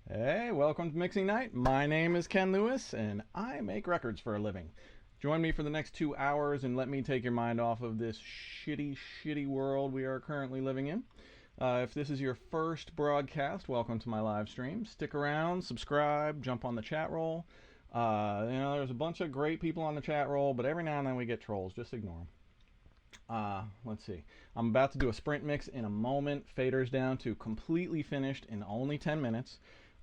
Hey, welcome to Mixing Night. My name is Ken Lewis, and I make records for a living. Join me for the next 2 hours and let me take your mind off of this shitty world we are currently living in. If this is your first broadcast, welcome to my live stream. Stick around, subscribe, jump on the chat roll. There's a bunch of great people on the chat roll, but every now and then we get trolls. Just ignore them. Let's see. I'm about to do a sprint mix in a moment. Faders down to completely finished in only 10 minutes.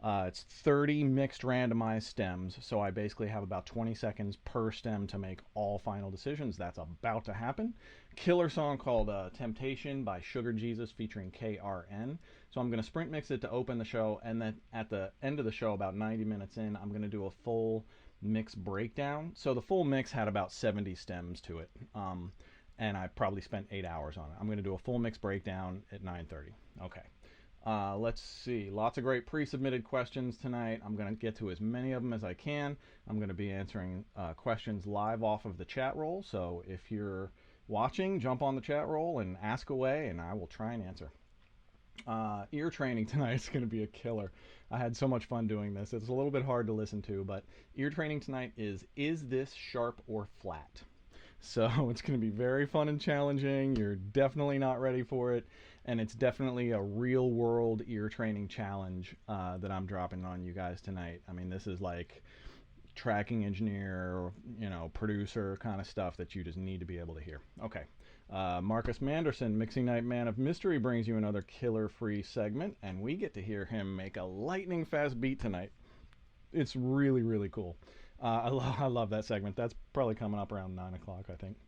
It's 30 mixed randomized stems, so I basically have about 20 seconds per stem to make all final decisions. That's about to happen. Killer song called Temptation by Sugar Jesus featuring K.R.N. So I'm going to sprint mix it to open the show, and then at the end of the show, about 90 minutes in, I'm going to do a full mix breakdown. So the full mix had about 70 stems to it, and I probably spent 8 hours on it. I'm going to do a full mix breakdown at 9:30. Okay. Let's see. Lots of great pre-submitted questions tonight. I'm going to get to as many of them as I can. I'm going to be answering questions live off of the chat roll. So if you're watching, jump on the chat roll and ask away, and I will try and answer. Ear training tonight is going to be a killer. I had so much fun doing this. It's a little bit hard to listen to, but ear training tonight is this sharp or flat? So it's going to be very fun and challenging. You're definitely not ready for it. And it's definitely a real world ear training challenge that I'm dropping on you guys tonight. I mean, this is like tracking engineer, producer kind of stuff that you just need to be able to hear. Okay. Marcus Manderson, Mixing Night Man of Mystery, brings you another killer free segment, and we get to hear him make a lightning fast beat tonight. It's really, really cool. I love that segment. That's probably coming up around 9 o'clock, I think.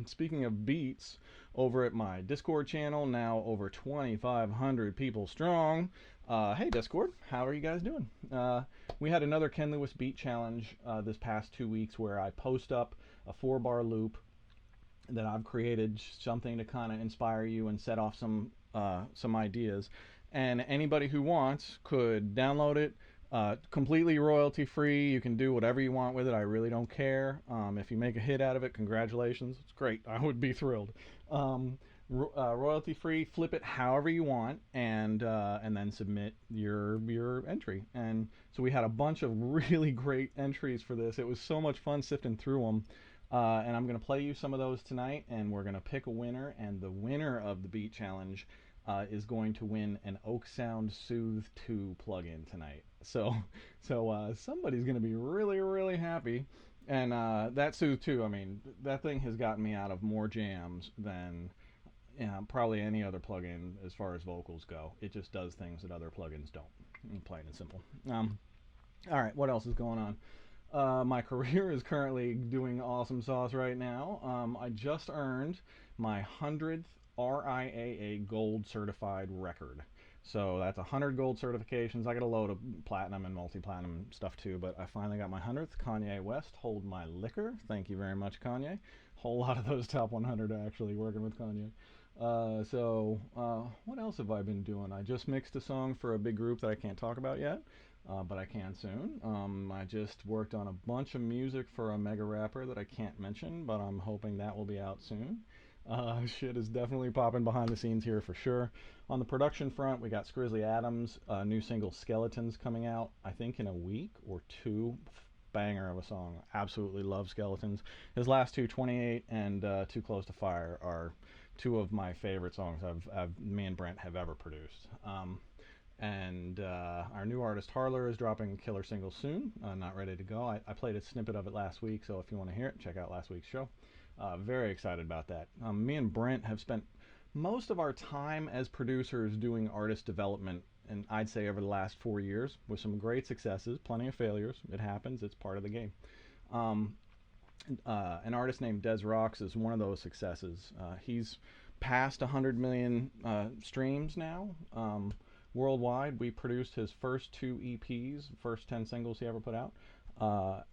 Speaking of beats, over at my Discord channel, now over 2,500 people strong. Hey Discord, how are you guys doing? We had another Ken Lewis beat challenge this past 2 weeks where I post up a 4-bar loop that I've created, something to kind of inspire you and set off some ideas. And anybody who wants could download it. Completely royalty free. You can do whatever you want with it. I really don't care. If you make a hit out of it, congratulations. It's great. I would be thrilled. Royalty free. Flip it however you want, and then submit your entry. And so we had a bunch of really great entries for this. It was so much fun sifting through them. And I'm going to play you some of those tonight, and we're going to pick a winner. And the winner of the beat challenge is going to win an OekSound Soothe 2 plugin tonight. So somebody's going to be really, really happy. And that Soothe 2, I mean, that thing has gotten me out of more jams than probably any other plugin as far as vocals go. It just does things that other plugins don't. Plain and simple. All right, what else is going on? My career is currently doing awesome sauce right now. I just earned my 100th RIAA Gold certified record. So that's 100 gold certifications. I got a load of platinum and multi-platinum stuff too, but I finally got my 100th. Kanye West, Hold My Liquor. Thank you very much, Kanye. Whole lot of those top 100 actually working with Kanye. What else have I been doing? I just mixed a song for a big group that I can't talk about yet, but I can soon. I just worked on a bunch of music for a mega rapper that I can't mention, but I'm hoping that will be out soon. Shit is definitely popping behind the scenes here for sure. On the production front, we got Skrizzy Adams' new single Skeletons coming out, I think in a week or two. Banger of a song. Absolutely love Skeletons. His last two, 28 and Too Close to Fire, are two of my favorite songs me and Brent have ever produced. Our new artist Harler is dropping a killer single soon. Not ready to go. I played a snippet of it last week, so if you want to hear it, check out last week's show. Very excited about that. Me and Brent have spent most of our time as producers doing artist development, and I'd say over the last 4 years, with some great successes, plenty of failures. It happens. It's part of the game. An artist named Des Rocks is one of those successes. He's past 100 million streams now. Worldwide, we produced his first 2 EPs, first 10 singles he ever put out.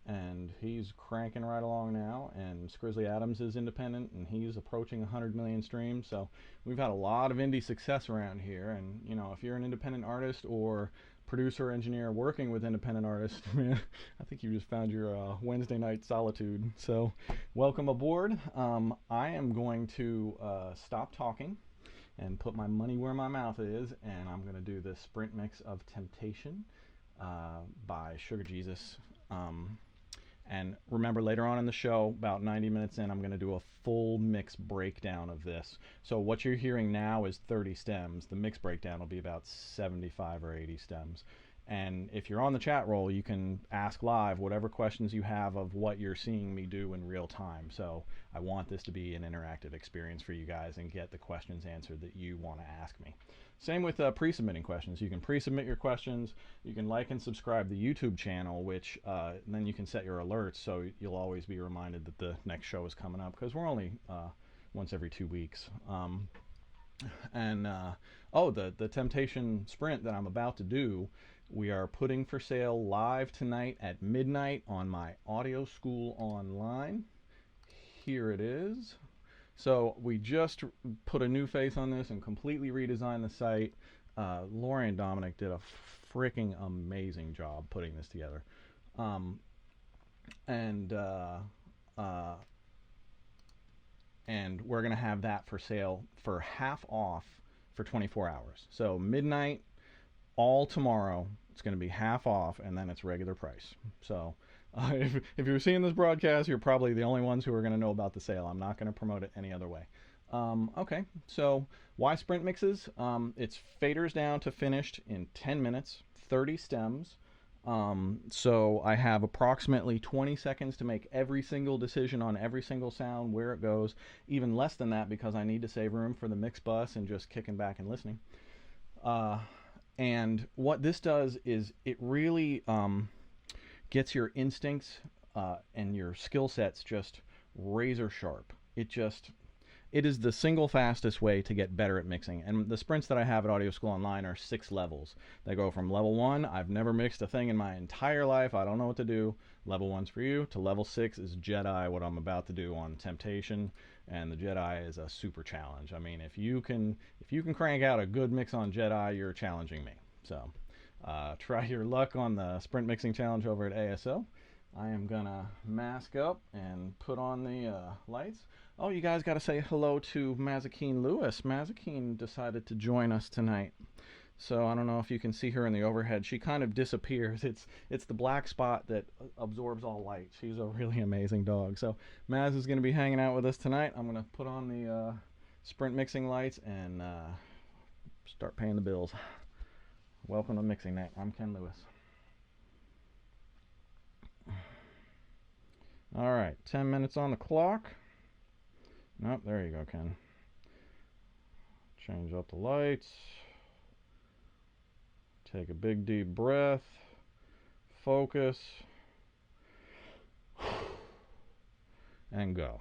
And he's cranking right along now, and Skrizzy Adams is independent, and he's approaching 100 million streams. So we've had a lot of indie success around here, and if you're an independent artist or producer engineer working with independent artists, I think you just found your Wednesday night solitude. So welcome aboard. I am going to stop talking and put my money where my mouth is, and I'm going to do this sprint mix of Temptation. by Sugar Jesus. And remember, later on in the show, about 90 minutes in, I'm going to do a full mix breakdown of this. So what you're hearing now is 30 stems. The mix breakdown will be about 75 or 80 stems. And if you're on the chat roll, you can ask live whatever questions you have of what you're seeing me do in real time. So I want this to be an interactive experience for you guys and get the questions answered that you want to ask me. Same with pre-submitting questions. You can pre-submit your questions. You can like and subscribe the YouTube channel, which then you can set your alerts so you'll always be reminded that the next show is coming up, because we're only once every 2 weeks. The Temptation Sprint that I'm about to do, we are putting for sale live tonight at midnight on my Audio School Online. Here it is. So we just put a new face on this and completely redesigned the site. Lori and Dominic did a freaking amazing job putting this together. And we're going to have that for sale for half off for 24 hours. So midnight all tomorrow, it's going to be half off, and then it's regular price. So if you're seeing this broadcast, you're probably the only ones who are going to know about the sale. I'm not going to promote it any other way. Okay, so why sprint mixes? It's faders down to finished in 10 minutes, 30 stems. So I have approximately 20 seconds to make every single decision on every single sound, where it goes, even less than that because I need to save room for the mix bus and just kicking back and listening. And what this does is it really gets your instincts and your skill sets just razor sharp. It is the single fastest way to get better at mixing. And the sprints that I have at Audio School Online are 6 levels. They go from level 1, I've never mixed a thing in my entire life, I don't know what to do. Level 1's for you. To level 6 is Jedi, what I'm about to do on Temptation. And the Jedi is a super challenge. I mean, if you can crank out a good mix on Jedi, you're challenging me. So try your luck on the sprint mixing challenge over at ASO. I am gonna mask up and put on the lights. Oh, you guys got to say hello to Mazakeen Lewis. Mazakeen decided to join us tonight. So I don't know if you can see her in the overhead. She kind of disappears. It's the black spot that absorbs all light. She's a really amazing dog. So Maz is going to be hanging out with us tonight. I'm going to put on the sprint mixing lights and start paying the bills. Welcome to Mixing Night. I'm Ken Lewis. All right, 10 minutes on the clock. Nope, there you go, Ken. Change up the lights. Take a big deep breath. Focus. And go.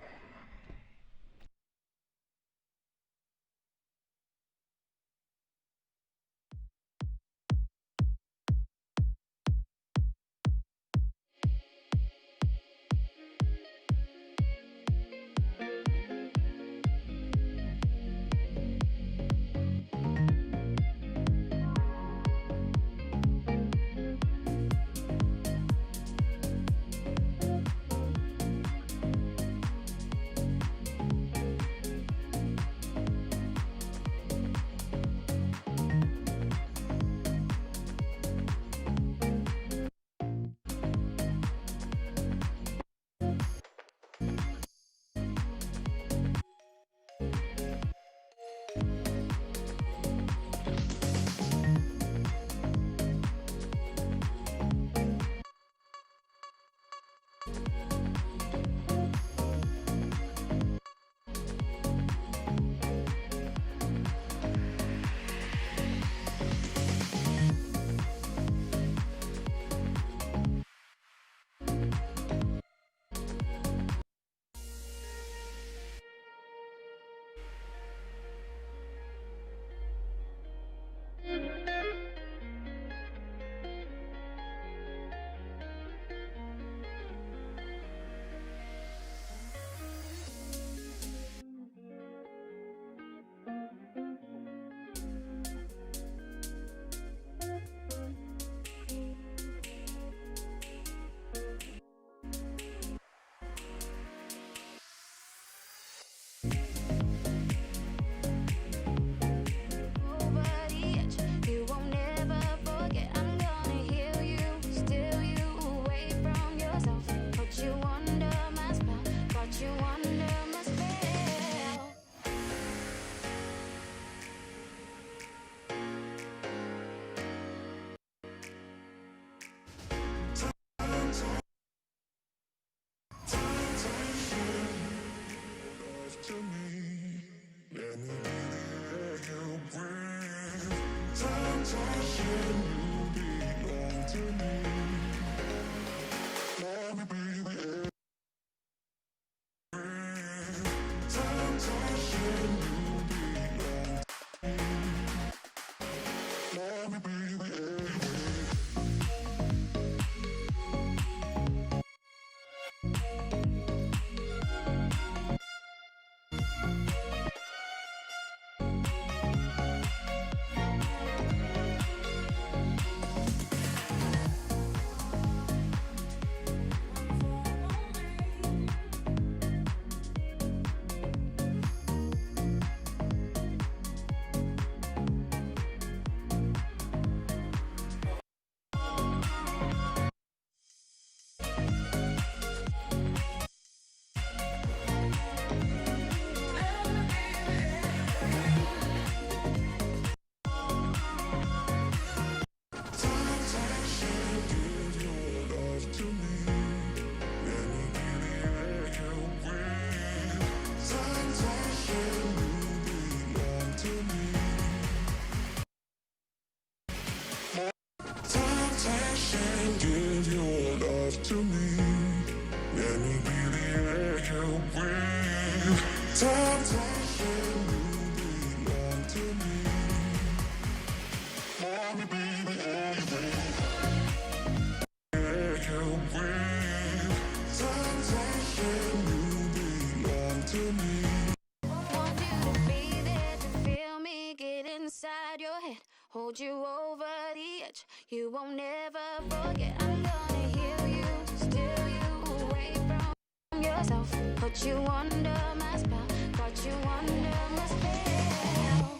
Hold you over the edge, you won't never forget. I'm gonna heal you, steal you away from yourself. Put you under my spell, got you under my spell.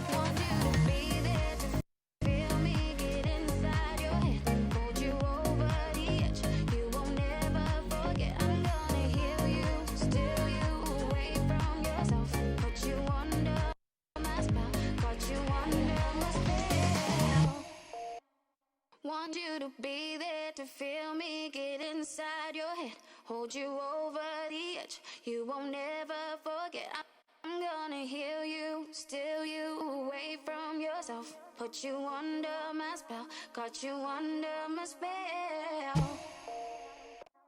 Want you to be there to feel me get inside your head. Hold you over the edge, you won't never forget. I'm gonna heal you, steal you away from yourself. Put you under my spell. Want you to be there to feel me get inside your head. Hold you over the edge, you won't never forget. I'm gonna heal you, steal you away from yourself. Put you under my spell, got you under my spell.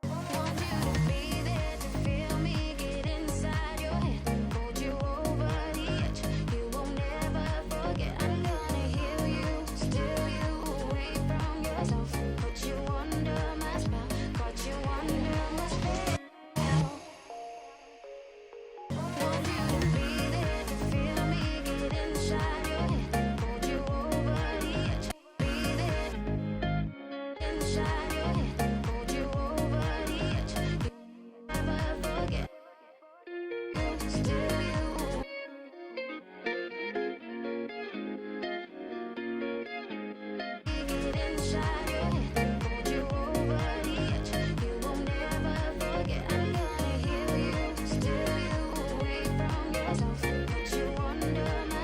Want you to be there to feel me get inside your head. Hold you over the edge, you won't never forget. I'm gonna heal you, steal you away from yourself. Put you under my spell, got you under my spell. Want you to be there to feel me get inside your head. Hold you over the edge, be there inside your head. Hold you over the edge, you never forget. Still you. Get inside your head, hold you over the edge, you won't never forget. I'm gonna heal you, steal you away from yourself. Put you under my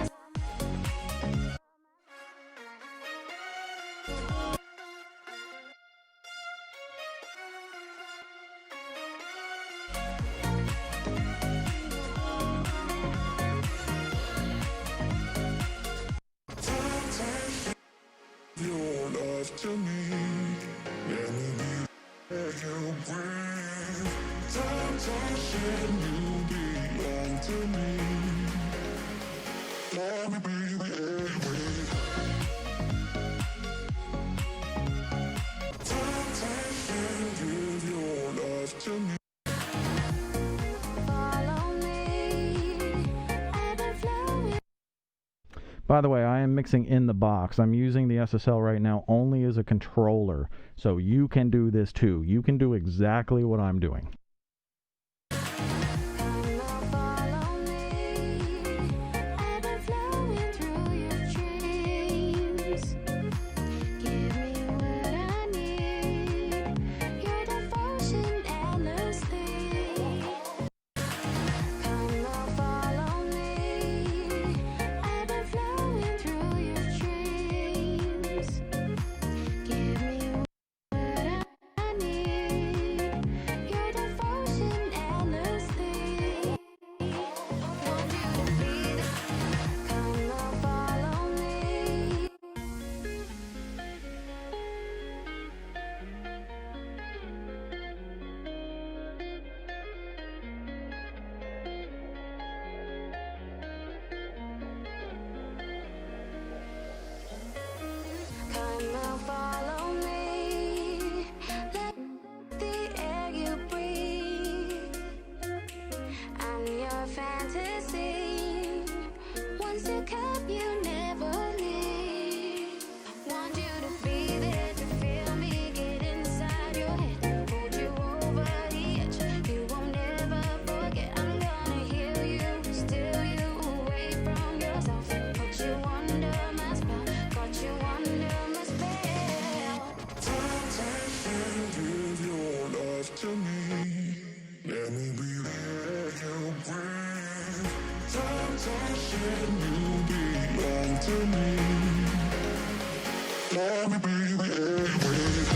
your love to me. Let me be where you bring. Temptation, you belong to me. Let me be the airway. Temptation, give your love to me. follow me. I've been flowing. By the way, I am mixing in the box. I'm using the SSL right now only as a controller, so you can do this too. You can do exactly what I'm doing. Come on, follow me. I've been flowing through your dreams. Give me what I need. Your devotion endlessly. Come on, follow me. I've been flowing through your dreams. Give me what I need. Your devotion Come on, follow me. Let the air you breathe. I'm your fantasy. Once you come, you never leave. Want you to be there to feel me get inside your head. Hold you over the edge. You won't ever forget. I'm gonna heal you, steal you away from yourself. Put you under my spell. Got you under my spell. Time give your love to me. Let me be the air you breathe. Time you belong to me. Let me be the air you breathe.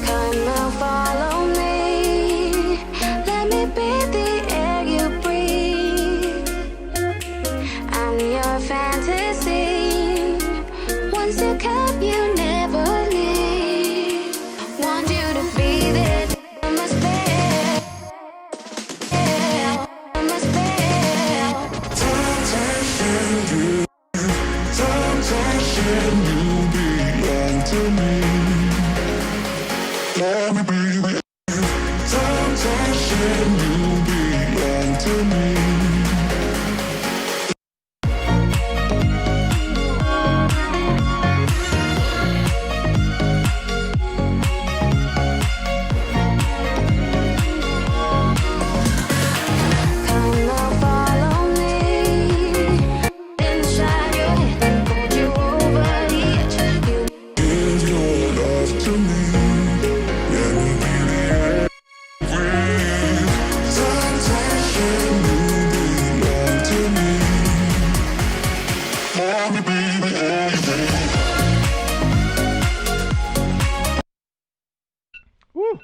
Come on, follow me. Let me be the air you breathe. I'm your fantasy. Once you come, you never leave. Want you to be there. My spell. My spell. Time you belong to me. Let me be the time you belong to me. Come on, follow me. Inside your head, hold you over the edge. You Give your love to me. Let me be the air you breathe. You belong to me. Let me be the air you breathe. Woo!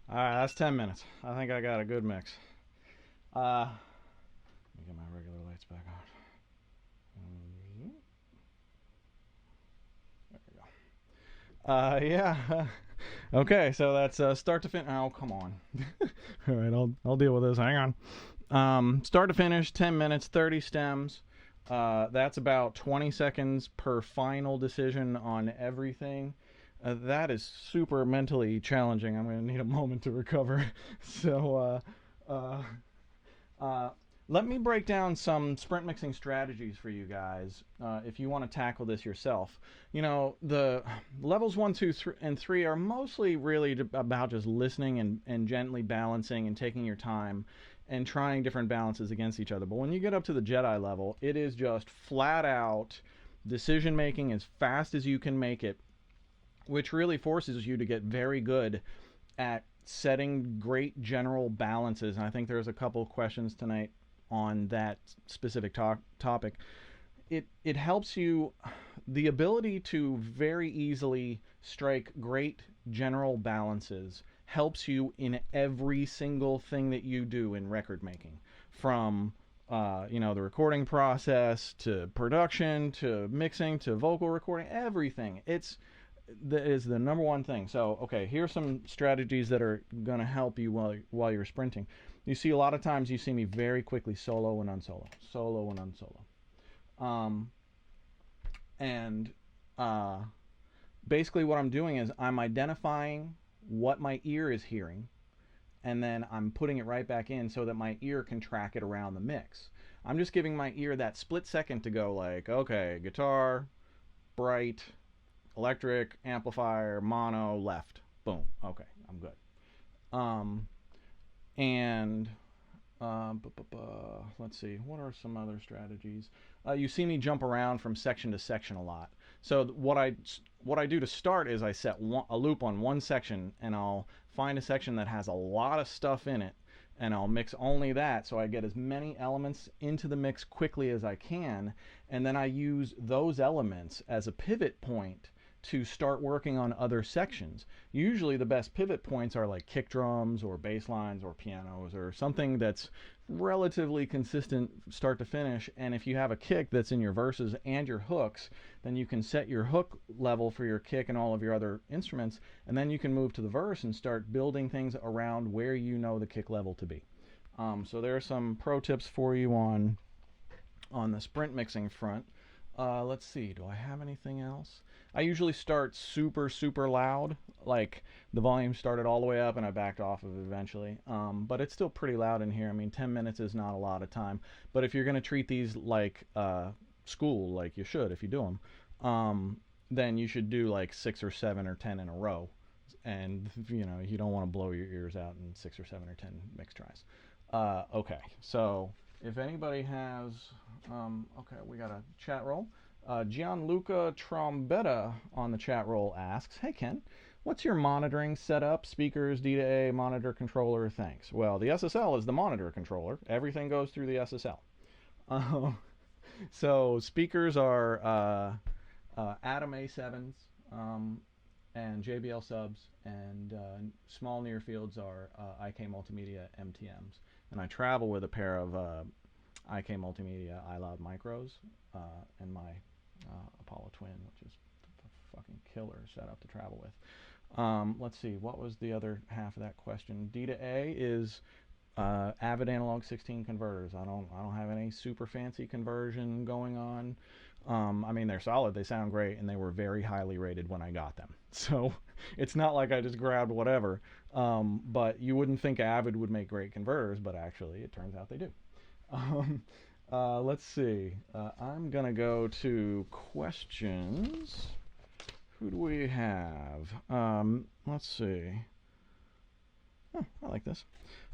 Alright, that's 10 minutes. I think I got a good mix. Let me get my regular lights back on. There we go. Yeah. Okay, so that's start to finish. Oh, come on. Alright, I'll deal with this. Hang on. Start to finish, 10 minutes, 30 stems. That's about 20 seconds per final decision on everything. That is super mentally challenging. I'm going to need a moment to recover. So, let me break down some sprint mixing strategies for you guys if you want to tackle this yourself. You know, the levels 1, 2, and 3 are mostly really about just listening and gently balancing and taking your time and trying different balances against each other. But when you get up to the Jedi level, it is just flat out decision making as fast as you can make it, which really forces you to get very good at setting great general balances. And I think there's a couple of questions tonight on that specific topic. It helps you, the ability to very easily strike great general balances helps you in every single thing that you do in record making, from you know, the recording process to production to mixing to vocal recording, everything. That is the number one thing. So, okay, here's some strategies that are going to help you while you're sprinting. You see, a lot of times you see me very quickly solo and unsolo, solo and unsolo. Basically what I'm doing is I'm identifying what my ear is hearing, and then I'm putting it right back in so that my ear can track it around the mix. I'm just giving my ear that split second to go like, okay, guitar, bright, electric, amplifier, mono, left. Boom. Okay, I'm good. Let's see, what are some other strategies? You see me jump around from section to section a lot. So what I do to start is I set a loop on one section, and I'll find a section that has a lot of stuff in it, and I'll mix only that so I get as many elements into the mix quickly as I can, and then I use those elements as a pivot point to start working on other sections. Usually the best pivot points are like kick drums or bass lines or pianos or something that's relatively consistent start to finish. And if you have a kick that's in your verses and your hooks, then you can set your hook level for your kick and all of your other instruments, and then you can move to the verse and start building things around where you know the kick level to be. So there are some pro tips for you on the sprint mixing front. Let's see, do I have anything else? I usually start super, super loud, like the volume started all the way up and I backed off of it eventually. But it's still pretty loud in here. I mean, 10 minutes is not a lot of time. But if you're going to treat these like school, like you should if you do them, then you should do like 6 or 7 or 10 in a row. And, you know, you don't want to blow your ears out in 6 or 7 or 10 mix tries. Okay, so if anybody has, okay, we got a chat roll. Gianluca Trombetta on the chat roll asks, hey Ken, what's your monitoring setup? Speakers, D-to-A, monitor controller, thanks. Well, the SSL is the monitor controller. Everything goes through the SSL. So speakers are Atom A7s and JBL subs, and small near fields are IK Multimedia MTMs. And I travel with a pair of IK Multimedia iLoud Micros and my Apollo Twin, which is a fucking killer setup to travel with. Let's see, what was the other half of that question? D-to-A is Avid Analog 16 converters. I don't have any super fancy conversion going on. I mean, they're solid, they sound great, and they were very highly rated when I got them. So it's not like I just grabbed whatever. But you wouldn't think Avid would make great converters, but actually it turns out they do. Let's see. I'm going to go to questions. Who do we have? Let's see. Oh, I like this.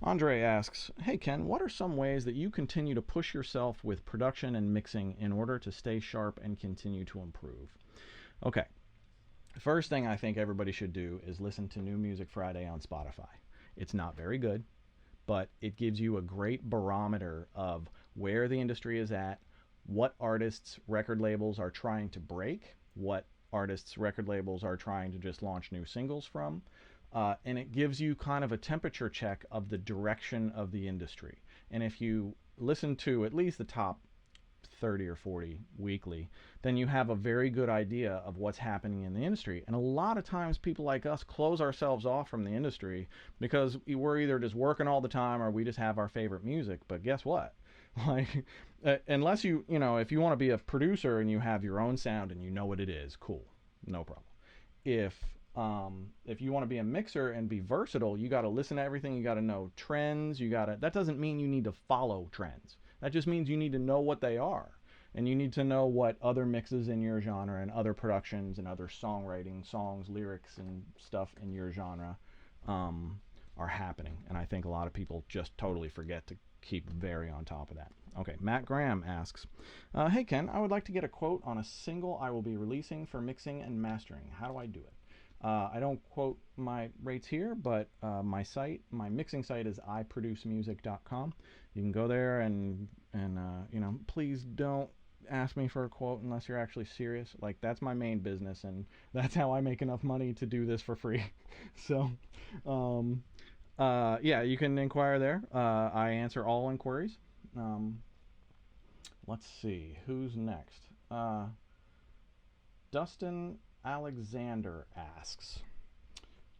Andre asks, hey Ken, what are some ways that you continue to push yourself with production and mixing in order to stay sharp and continue to improve? Okay. First thing I think everybody should do is listen to New Music Friday on Spotify. It's not very good, but it gives you a great barometer of where the industry is at, what artists record labels are trying to break, what artists record labels are trying to just launch new singles from. And it gives you kind of a temperature check of the direction of the industry. And if you listen to at least the top 30 or 40 weekly, then you have a very good idea of what's happening in the industry. And a lot of times people like us close ourselves off from the industry because we're either just working all the time or we just have our favorite music. But guess what? Like, unless you know, if you want to be a producer and you have your own sound and you know what it is, cool, no problem. If you want to be a mixer and be versatile, you got to listen to everything. You got to know trends. That doesn't mean you need to follow trends. That just means you need to know what they are, and you need to know what other mixes in your genre and other productions and other songwriting, songs, lyrics, and stuff in your genre are happening. And I think a lot of people just totally forget to keep very on top of that. Okay, Matt Graham asks, hey Ken, I would like to get a quote on a single I will be releasing for mixing and mastering. How do I do it? I don't quote my rates here, but my mixing site is iproducemusic.com. You can go there and you know, please don't ask me for a quote unless you're actually serious. Like, that's my main business, and that's how I make enough money to do this for free. So, yeah, you can inquire there. I answer all inquiries. Let's see, who's next? Dustin Alexander asks,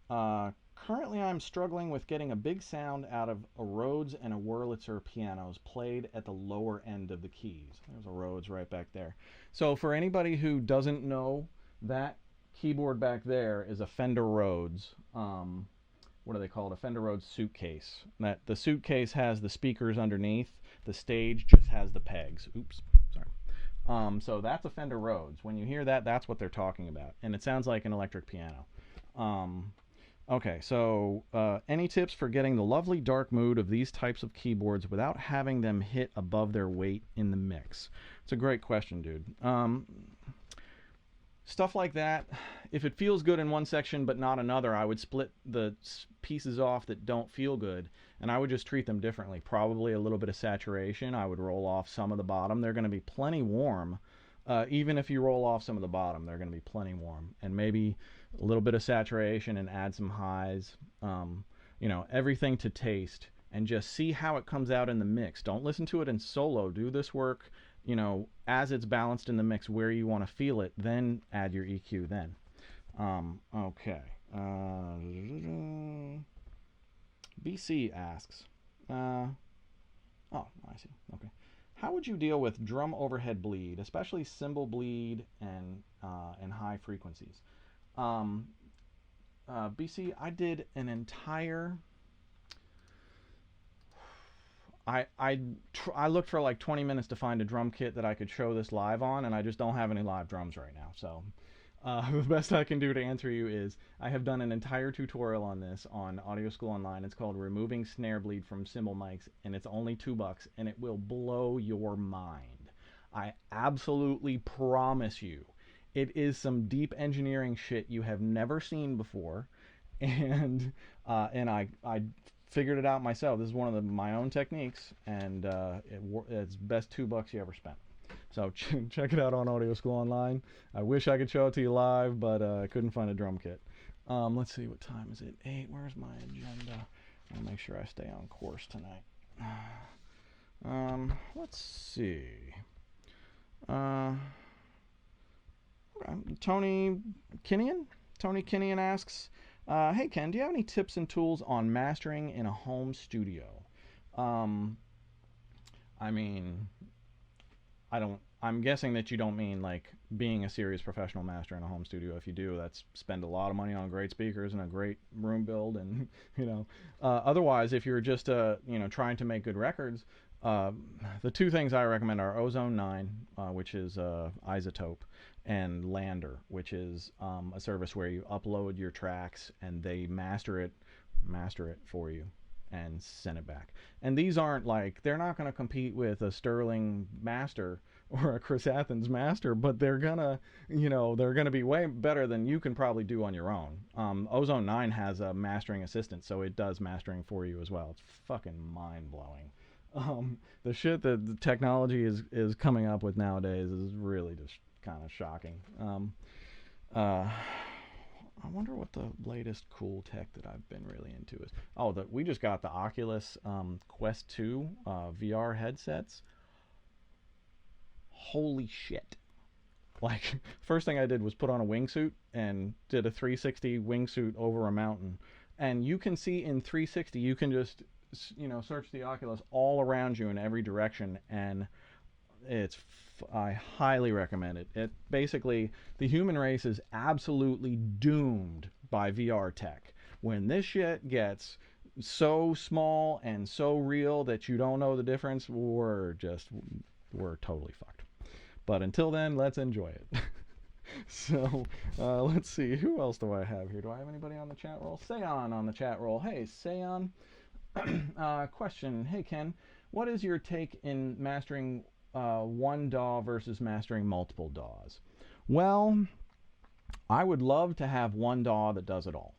currently I'm struggling with getting a big sound out of a Rhodes and a Wurlitzer pianos played at the lower end of the keys. There's a Rhodes right back there. So for anybody who doesn't know, that keyboard back there is a Fender Rhodes. What are they called? A Fender Rhodes suitcase. The suitcase has the speakers underneath. The stage just has the pegs. Oops, sorry. So that's a Fender Rhodes. When you hear that, that's what they're talking about. And it sounds like an electric piano. Okay, so any tips for getting the lovely dark mood of these types of keyboards without having them hit above their weight in the mix? It's a great question, dude. Stuff like that, if it feels good in one section but not another, I would split the pieces off that don't feel good, and I would just treat them differently. Probably a little bit of saturation. I would roll off some of the bottom. They're going to be plenty warm even if you roll off some of the bottom, they're going to be plenty warm. And maybe a little bit of saturation and add some highs. You know, everything to taste, and just see how it comes out in the mix. Don't listen to it in solo. Do this work, you know, as it's balanced in the mix where you want to feel it, then add your EQ then. Okay. BC asks, oh, I see. Okay. How would you deal with drum overhead bleed, especially cymbal bleed and high frequencies? BC, I did an entire. I looked for like 20 minutes to find a drum kit that I could show this live on, and I just don't have any live drums right now. So the best I can do to answer you is I have done an entire tutorial on this on Audio School Online. It's called Removing Snare Bleed from Cymbal Mics, and it's only $2, and it will blow your mind. I absolutely promise you. It is some deep engineering shit you have never seen before, and I figured it out myself. This is one of my own techniques, and it's best $2 you ever spent. So check it out on Audio School Online. I wish I could show it to you live, but I couldn't find a drum kit. Let's see, what time is it? 8. Where's my agenda? I'll make sure I stay on course tonight. Let's see. Tony Kinnian asks, hey Ken, do you have any tips and tools on mastering in a home studio? I mean, I'm guessing that you don't mean like being a serious professional master in a home studio. If you do, that's spend a lot of money on great speakers and a great room build, and you know. Otherwise, if you're just you know, trying to make good records, the two things I recommend are Ozone 9, which is iZotope, and Lander, which is a service where you upload your tracks and they master it for you and send it back. And these aren't like, they're not going to compete with a Sterling Master or a Chris Athens Master, but they're gonna, you know, they're gonna be way better than you can probably do on your own. Ozone 9 has a mastering assistant, so it does mastering for you as well. It's fucking mind-blowing. The shit that the technology is coming up with nowadays is really just kind of shocking. I wonder what the latest cool tech that I've been really into is. Oh, we just got the Oculus Quest 2 VR headsets. Holy shit. Like, first thing I did was put on a wingsuit and did a 360 wingsuit over a mountain. And you can see in 360, you can just, you know, search the Oculus all around you in every direction, and I highly recommend it. It basically, the human race is absolutely doomed by VR tech. When this shit gets so small and so real that you don't know the difference, we're totally fucked. But until then, let's enjoy it. So, let's see. Who else do I have here? Do I have anybody on the chat roll? Seon on the chat roll. Hey, Seon. Question. Hey, Ken. What is your take in mastering one DAW versus mastering multiple DAWs? Well, I would love to have one DAW that does it all.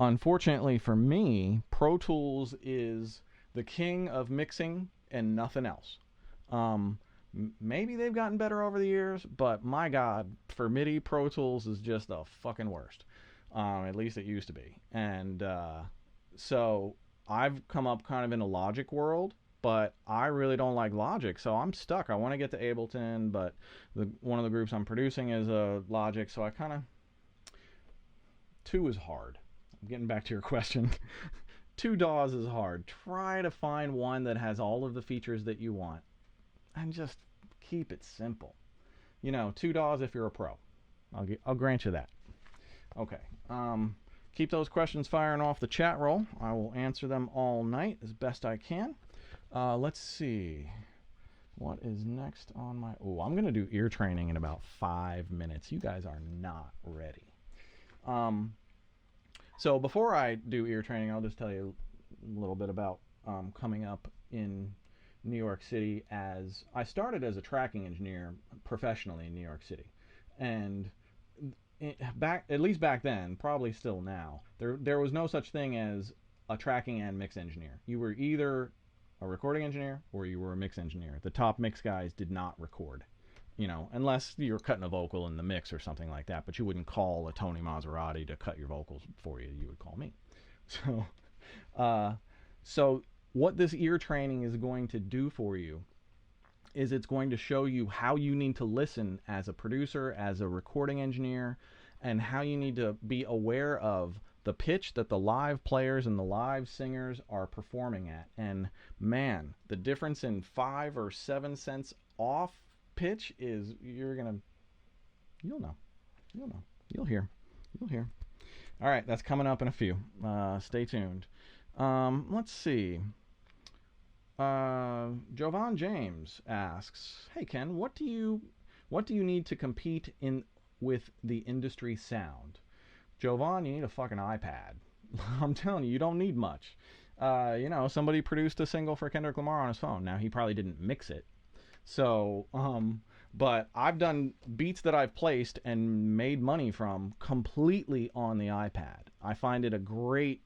Unfortunately for me, Pro Tools is the king of mixing and nothing else. Maybe they've gotten better over the years, but my God, for MIDI, Pro Tools is just the fucking worst. At least it used to be. And so I've come up kind of in a Logic world, but I really don't like Logic, so I'm stuck. I want to get to Ableton, but one of the groups I'm producing is a Logic, so I kind of... 2 is hard. I'm getting back to your question. 2 DAWs is hard. Try to find one that has all of the features that you want, and just keep it simple. You know, 2 DAWs if you're a pro. I'll grant you that. Okay. Keep those questions firing off the chat roll. I will answer them all night as best I can. Let's see. What is next on my... Oh, I'm going to do ear training in about 5 minutes. You guys are not ready. So before I do ear training, I'll just tell you a little bit about coming up in New York City. As I started as a tracking engineer professionally in New York City, and at least back then, probably still now, there was no such thing as a tracking and mix engineer. You were either a recording engineer or you were a mix engineer. The top mix guys did not record you know, unless you're cutting a vocal in the mix or something like that, but you wouldn't call a Tony Maserati to cut your vocals for you. You would call me. So what this ear training is going to do for you is it's going to show you how you need to listen as a producer, as a recording engineer, and how you need to be aware of the pitch that the live players and the live singers are performing at. And man, the difference in 5 or 7 cents off pitch is, you'll know. You'll hear. All right, that's coming up in a few. Stay tuned. Let's see. Jovan James asks, "Hey Ken, what do you need to compete with the industry sound?" Jovan, you need a fucking iPad. I'm telling you, you don't need much. Somebody produced a single for Kendrick Lamar on his phone. Now, he probably didn't mix it. So, but I've done beats that I've placed and made money from completely on the iPad. I find it a great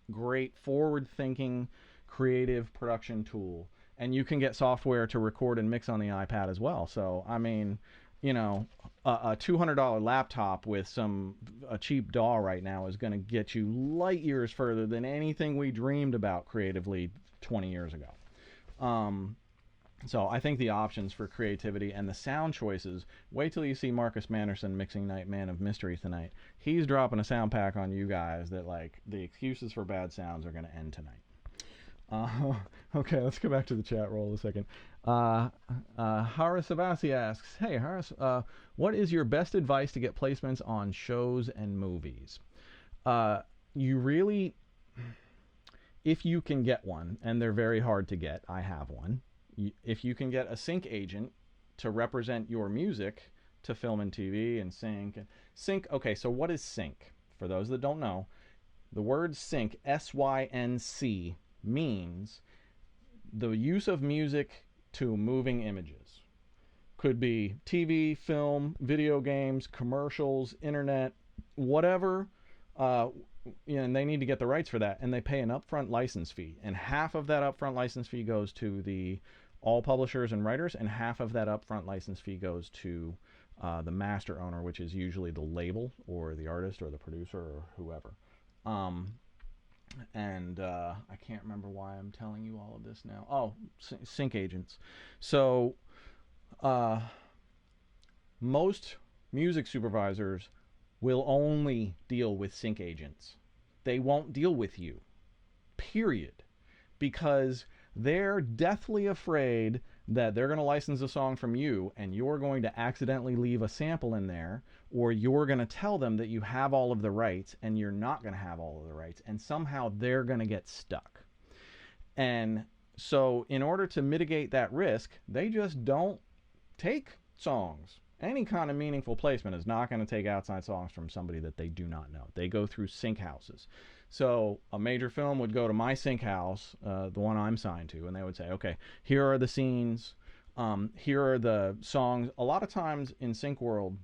forward-thinking, creative production tool. And you can get software to record and mix on the iPad as well. So, I mean, a $200 laptop with a cheap DAW right now is going to get you light years further than anything we dreamed about creatively 20 years ago. So I think the options for creativity and the sound choices, wait till you see Marcus Manderson mixing Night Man of Mystery tonight. He's dropping a sound pack on you guys that, like, the excuses for bad sounds are going to end tonight. Okay, let's go back to the chat roll a second. Haris Abassi asks, "Hey Haris, what is your best advice to get placements on shows and movies?" If you can get one, and they're very hard to get, I have one. If you can get a sync agent to represent your music to film and TV and sync. Okay, so what is sync? For those that don't know, the word sync, S-Y-N-C, means the use of music to moving images. Could be TV, film, video games, commercials, internet, whatever. And they need to get the rights for that, and they pay an upfront license fee. And half of that upfront license fee goes to all publishers and writers, and half of that upfront license fee goes to the master owner, which is usually the label or the artist or the producer or whoever. I can't remember why I'm telling you all of this now. Oh, sync agents. So most music supervisors will only deal with sync agents. They won't deal with you, period, because they're deathly afraid that they're going to license a song from you and you're going to accidentally leave a sample in there, or you're going to tell them that you have all of the rights and you're not going to have all of the rights, and somehow they're going to get stuck. And so in order to mitigate that risk, they just don't take songs. Any kind of meaningful placement is not going to take outside songs from somebody that they do not know. They go through sync houses. So a major film would go to my sync house, the one I'm signed to, and they would say, okay, here are the scenes, here are the songs. A lot of times in sync world,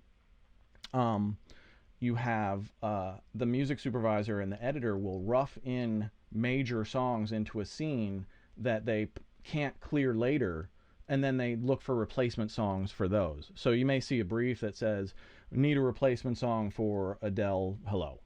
you have the music supervisor and the editor will rough in major songs into a scene that they can't clear later, and then they look for replacement songs for those. So you may see a brief that says, need a replacement song for Adele, Hello.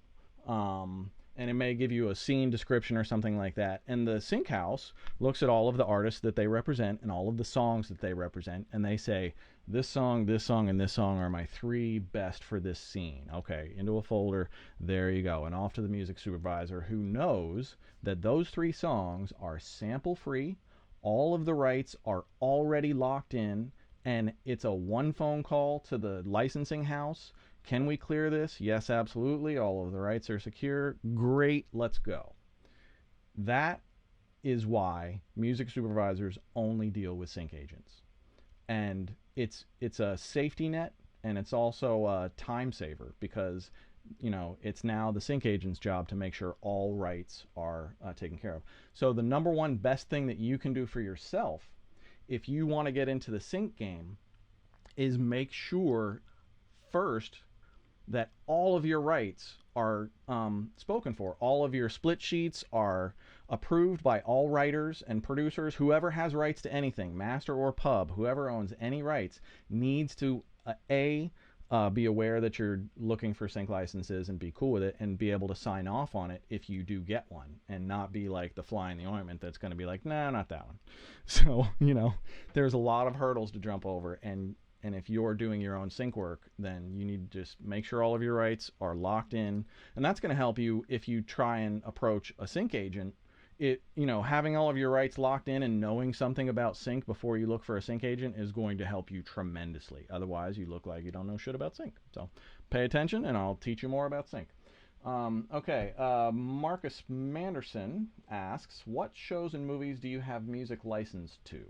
And it may give you a scene description or something like that. And the sync house looks at all of the artists that they represent and all of the songs that they represent, and they say, this song, and this song are my 3 best for this scene. Okay, into a folder, there you go. And off to the music supervisor, who knows that those 3 songs are sample-free, all of the rights are already locked in, and it's a 1 phone call to the licensing house. Can we clear this? Yes, absolutely. All of the rights are secure. Great, let's go. That is why music supervisors only deal with sync agents. And it's a safety net, and it's also a time saver, because it's now the sync agent's job to make sure all rights are taken care of. So the number one best thing that you can do for yourself, if you want to get into the sync game, is make sure first that all of your rights are spoken for. All of your split sheets are approved by all writers and producers. Whoever has rights to anything, master or pub, whoever owns any rights, needs to be aware that you're looking for sync licenses and be cool with it and be able to sign off on it if you do get one, and not be like the fly in the ointment that's going to be like, nah, not that one. So, there's a lot of hurdles to jump over, and if you're doing your own sync work, then you need to just make sure all of your rights are locked in, and that's going to help you if you try and approach a sync agent. Having all of your rights locked in and knowing something about sync before you look for a sync agent is going to help you tremendously. Otherwise, you look like you don't know shit about sync. So pay attention, and I'll teach you more about sync. Marcus Manderson asks, what shows and movies do you have music licensed to?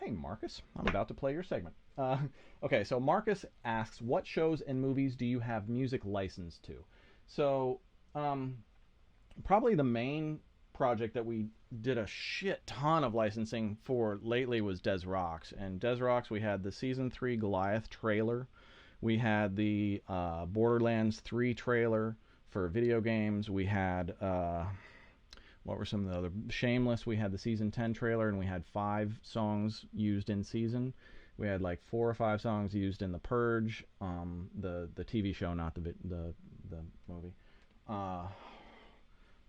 Hey, Marcus, I'm about to play your segment. So Marcus asks, what shows and movies do you have music licensed to? So, probably the main project that we did a shit ton of licensing for lately was Des Rocks. And Des Rocks, we had the Season 3 Goliath trailer. We had the Borderlands 3 trailer for video games. We had, what were some of the other? Shameless, we had the Season 10 trailer, and we had 5 songs used in season. We had like 4 or 5 songs used in The Purge, the TV show, not the movie.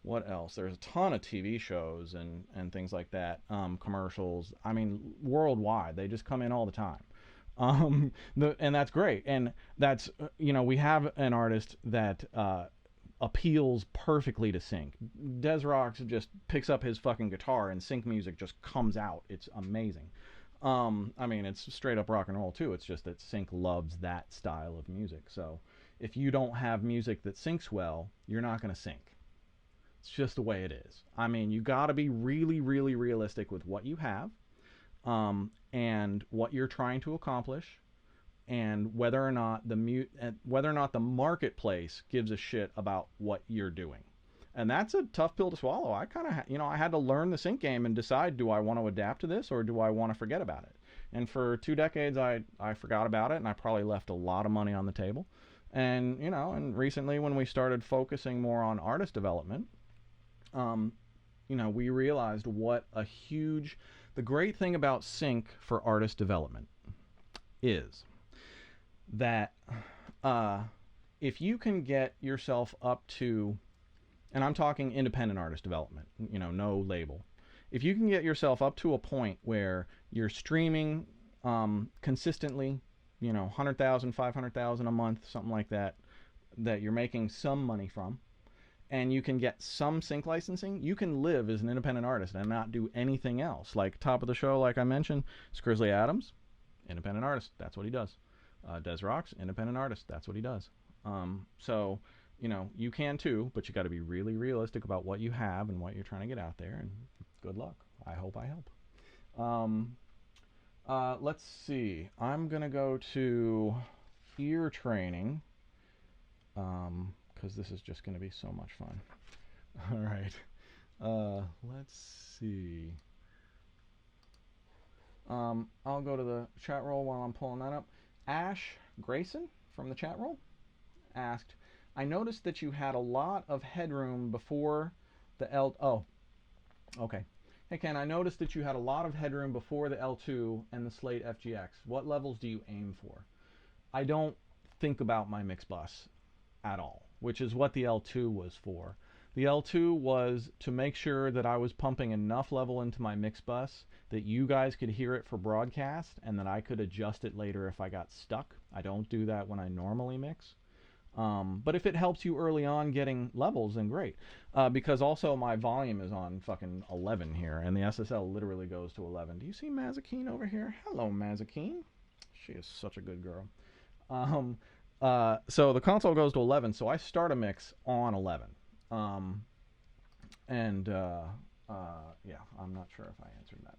What else? There's a ton of TV shows and things like that, commercials. I mean, worldwide, they just come in all the time. And that's great. And that's, we have an artist that appeals perfectly to sync. Des Rocks just picks up his fucking guitar and sync music just comes out. It's amazing. It's straight up rock and roll too. It's just that sync loves that style of music. So if you don't have music that syncs well, you're not going to sync. It's just the way it is. You got to be really, really realistic with what you have, and what you're trying to accomplish, and whether or not the marketplace gives a shit about what you're doing. And that's a tough pill to swallow. I kind of, I had to learn the sync game and decide, do I want to adapt to this or do I want to forget about it? And for 2 decades, I forgot about it, and I probably left a lot of money on the table. And, and recently when we started focusing more on artist development, we realized what the great thing about sync for artist development is that if you can get yourself up to, and I'm talking independent artist development, no label. If you can get yourself up to a point where you're streaming consistently, 100,000, 500,000 a month, something like that you're making some money from, and you can get some sync licensing, you can live as an independent artist and not do anything else. Like top of the show, like I mentioned, it's Grizzly Adams, independent artist. That's what he does. Des Rocks, independent artist. That's what he does. So, you can too, but you got to be really realistic about what you have and what you're trying to get out there. And good luck. I hope I help. Let's see. I'm going to go to ear training. Because this is just going to be so much fun. All right. Let's see. I'll go to the chat roll while I'm pulling that up. Ash Grayson from the chat roll asked, I noticed that you had a lot of headroom before the L... Oh, okay. Hey, Ken, I noticed that you had a lot of headroom before the L2 and the Slate F-GX. What levels do you aim for? I don't think about my mix bus at all, which is what the L2 was for. The L2 was to make sure that I was pumping enough level into my mix bus that you guys could hear it for broadcast and that I could adjust it later if I got stuck. I don't do that when I normally mix. But if it helps you early on getting levels, then great. Because also my volume is on fucking 11 here, and the SSL literally goes to 11. Do you see Mazakine over here? Hello, Mazakine. She is such a good girl. So the console goes to 11, so I start a mix on 11. Yeah, I'm not sure if I answered that.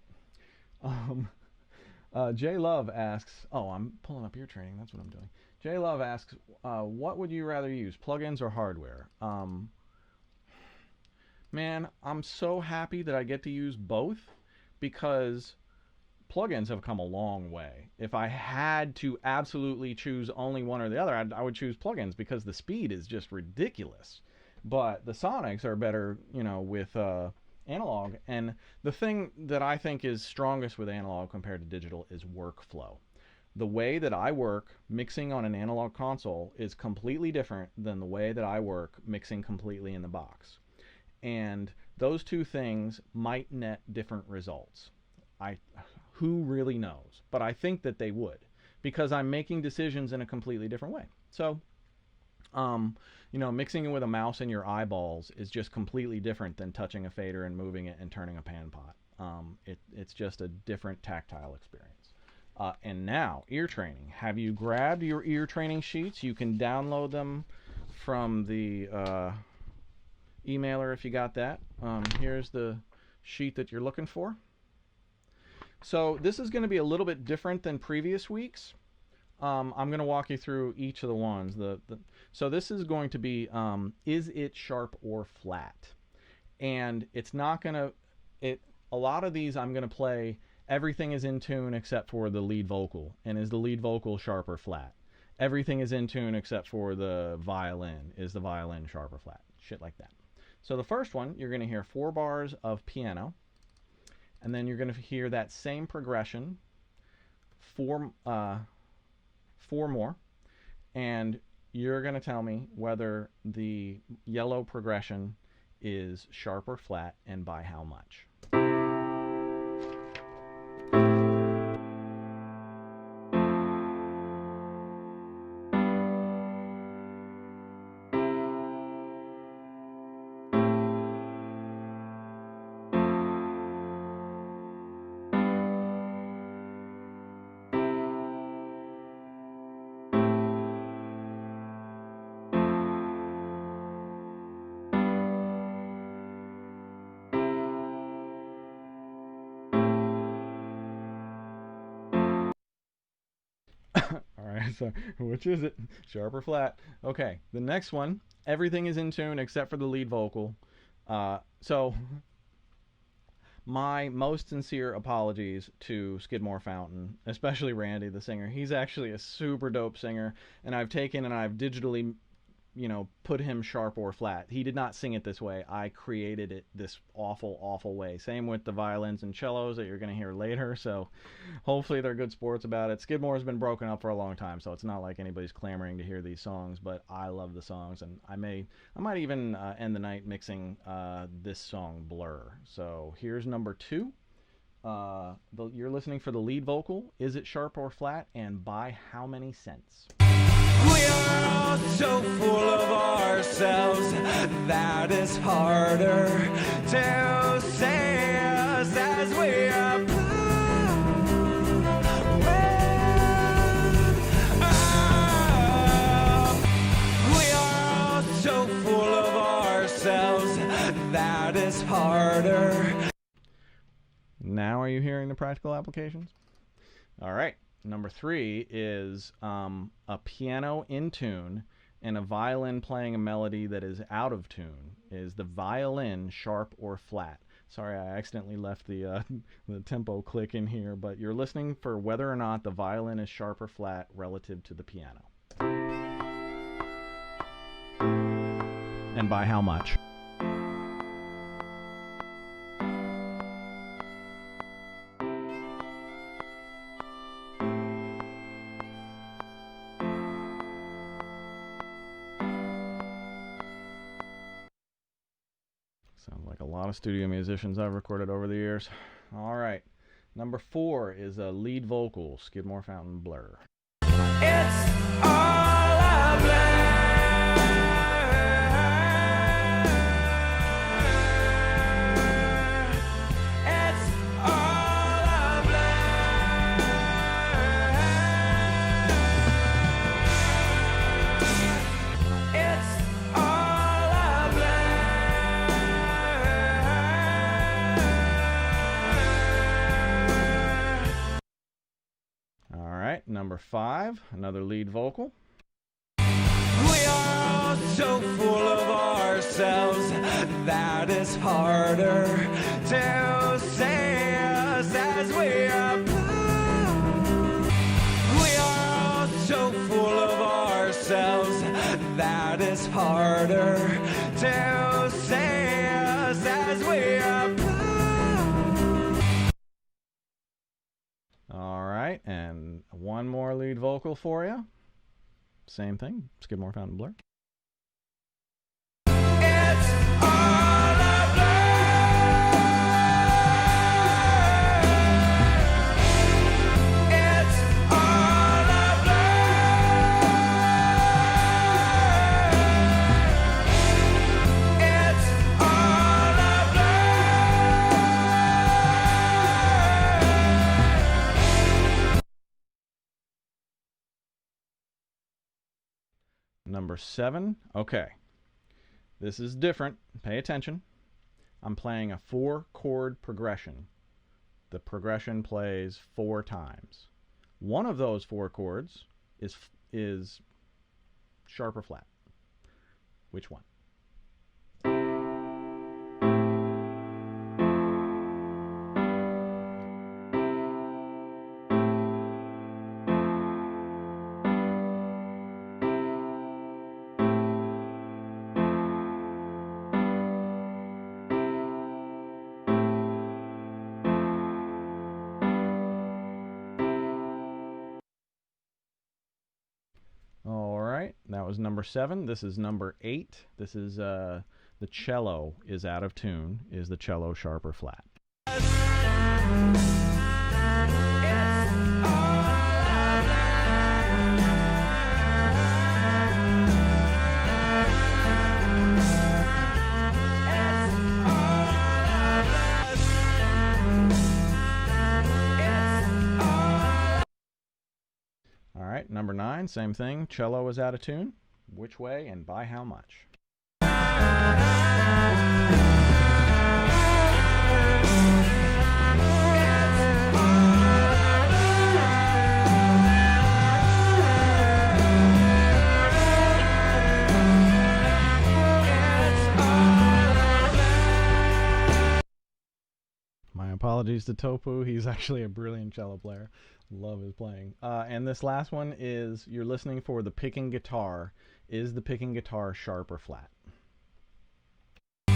J Love asks, oh, I'm pulling up your training, that's what I'm doing. J Love asks, what would you rather use, plugins or hardware? Man, I'm so happy that I get to use both, because plugins have come a long way. If I had to absolutely choose only one or the other, I would choose plugins because the speed is just ridiculous. But the sonics are better, with analog. And the thing that I think is strongest with analog compared to digital is workflow. the way that I work mixing on an analog console is completely different than the way that I work mixing completely in the box. And those two things might net different results. Who really knows? But I think that they would, because I'm making decisions in a completely different way. So, you know, mixing it with a mouse in your eyeballs is just completely different than touching a fader and moving it and turning a pan pot. It's just a different tactile experience. And now, ear training. Have you grabbed your ear training sheets? You can download them from the emailer if you got that. Here's the sheet that you're looking for. So this is going to be a little bit different than previous weeks. I'm going to walk you through each of the ones. So this is going to be, is it sharp or flat? And it's not going to, a lot of these I'm going to play, everything is in tune except for the lead vocal. And is the lead vocal sharp or flat? Everything is in tune except for the violin. Is the violin sharp or flat? Shit like that. So the first one, you're going to hear 4 bars of piano. And then you're going to hear that same progression, 4 more. And you're going to tell me whether the yellow progression is sharp or flat and by how much. Alright, so which is it? Sharp or flat? Okay, the next one, everything is in tune except for the lead vocal. So, my most sincere apologies to Skidmore Fountain, especially Randy, the singer. He's actually a super dope singer, and I've taken and I've digitally, you know, put him sharp or flat. He did not sing it this way. I created it this awful, awful way. Same with the violins and cellos that you're going to hear later, so hopefully they're good sports about it. Skidmore's been broken up for a long time, so it's not like anybody's clamoring to hear these songs, but I love the songs, and I might even end the night mixing this song, Blur. So here's number 2. You're listening for the lead vocal. Is it sharp or flat, and by how many cents? We are all so full of ourselves that it's harder to say us as we are. We are all so full of ourselves that it's harder. Now are you hearing the practical applications? All right. Number 3 is a piano in tune and a violin playing a melody that is out of tune. Is the violin sharp or flat? Sorry, I accidentally left the tempo click in here, but you're listening for whether or not the violin is sharp or flat relative to the piano. And by how much? Sounds like a lot of studio musicians I've recorded over the years. All right. Number 4 is a lead vocal, Skidmore Fountain, Blur. It's all a blur. It's all a blur. It's all a blur. All right. Number 5, another lead vocal. We are all so full of ourselves that it's harder to say us as we are. We are all so full of ourselves that it's harder to say us as we are. All right. right, and one more lead vocal for you. Same thing, Skidmore, Fountain, Blur. Number 7. Okay, this is different. Pay attention. I'm playing a 4-chord progression. The progression plays 4 times. One of those 4 chords is sharp or flat. Which one? That was number 7. This is number 8. This is the cello is out of tune. Is the cello sharp or flat? All right, number 9, same thing. Cello is out of tune. Which way and by how much? My apologies to Topu. He's actually a brilliant cello player. Love his playing. And this last one is, you're listening for the picking guitar. Is the picking guitar sharp or flat? We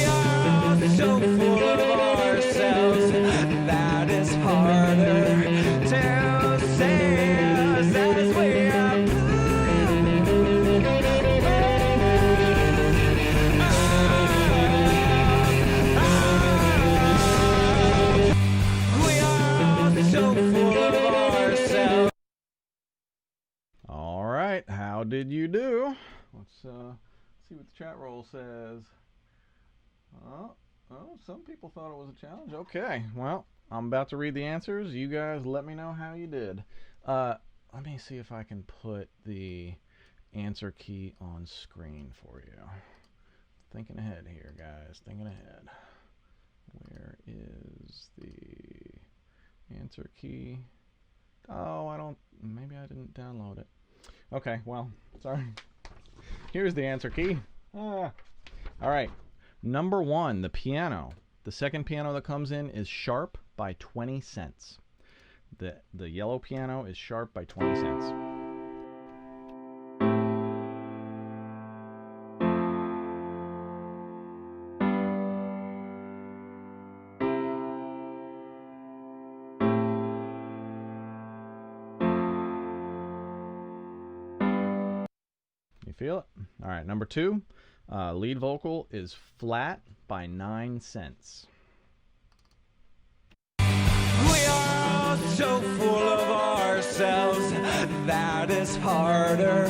are so full of ourselves that it's harder to say as we are. We are so full of ourselves. All right, how did you do? Let's see what the chat roll says. Oh, some people thought it was a challenge. Okay, well, I'm about to read the answers. You guys let me know how you did. Let me see if I can put the answer key on screen for you. Thinking ahead here, guys. Thinking ahead. Where is the answer key? Oh, maybe I didn't download it. Okay, well, sorry. Here's the answer key. All right. Number 1, the piano. The second piano that comes in is sharp by 20 cents. The yellow piano is sharp by 20 cents. You feel it? All right, number 2. Lead vocal is flat by 9 cents. We are so full of ourselves that it's harder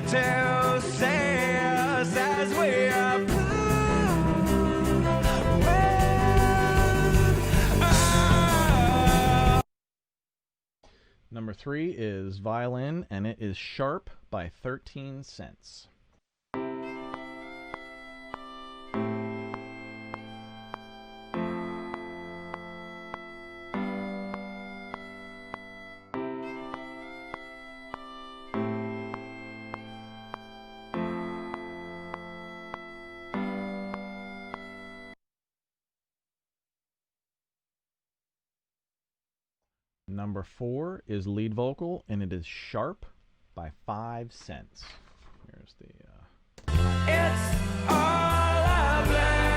to say us as we are. Number 3 is violin, and it is sharp by 13 cents. Number 4 is lead vocal, and it is sharp by 5 cents. Here's the... It's all a blur.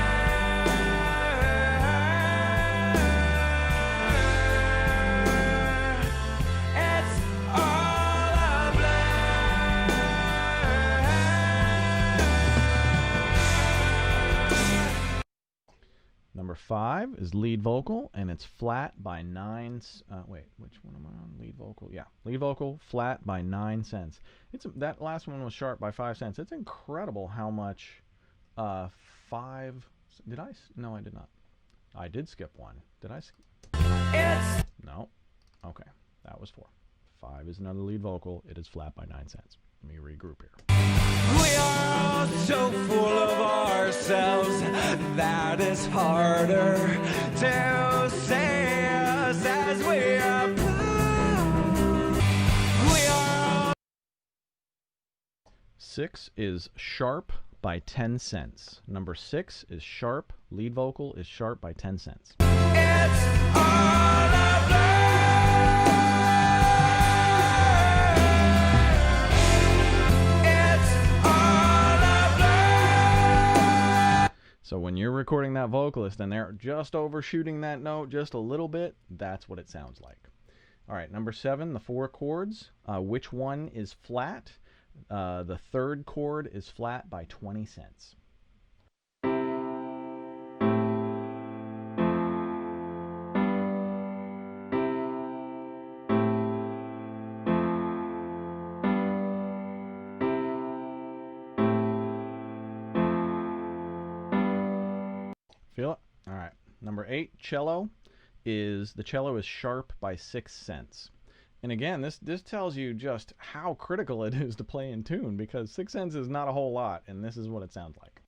Number 5 is lead vocal, and it's flat by 9. Wait, which one am I on? Lead vocal. Yeah, lead vocal, flat by 9 cents. That last one was sharp by 5 cents. It's incredible how much 5. Did I? No, I did not. I did skip one. Did I? No. Okay, that was 4. 5 is another lead vocal. It is flat by 9 cents. Let me regroup here. We are all so full of ourselves that it's harder to say us as we are. We are all 6 is sharp by 10 cents. Number 6 is sharp. Lead vocal is sharp by 10 cents. It's all a blur. So when you're recording that vocalist and they're just overshooting that note just a little bit, that's what it sounds like. All right, number 7, the 4 chords. Which one is flat? The 3rd chord is flat by 20 cents. Feel it? All right. Number 8, cello. The cello is sharp by 6 cents. And again, this tells you just how critical it is to play in tune, because 6 cents is not a whole lot, and this is what it sounds like.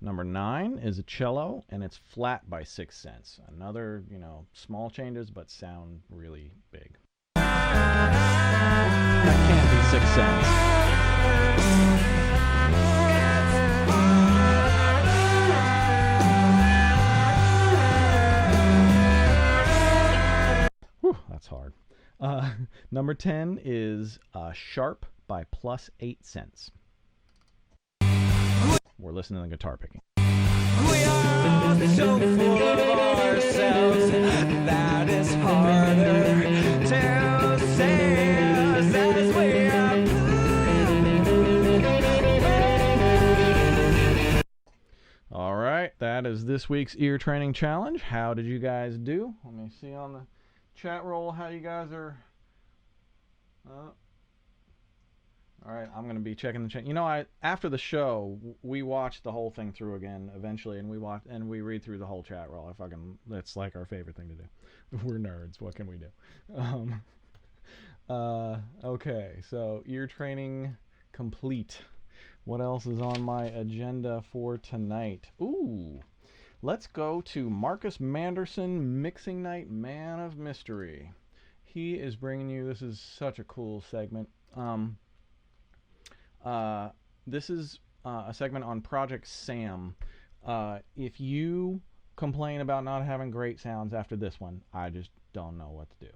Number 9 is a cello, and it's flat by 6 cents. Another, small changes, but sound really big. That can't be 6 cents. Whew, that's hard. Number 10 is sharp by plus 8 cents. We're listening to the guitar picking. We are so full of ourselves that it's harder to say us as we are. All right, that is this week's ear training challenge. How did you guys do? Let me see on the chat roll how you guys are. All right, I'm going to be checking the chat. After the show, we watched the whole thing through again eventually, and we read through the whole chat roll. That's like our favorite thing to do. We're nerds. What can we do? Okay, so ear training complete. What else is on my agenda for tonight? Ooh, let's go to Marcus Manderson, Mixing Night Man of Mystery. He is bringing you, this is such a cool segment. This is a segment on Project Sam. If you complain about not having great sounds after this one, I just don't know what to do.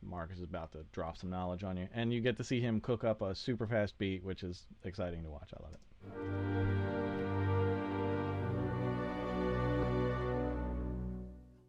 Marcus is about to drop some knowledge on you, and you get to see him cook up a super fast beat, which is exciting to watch. I love it.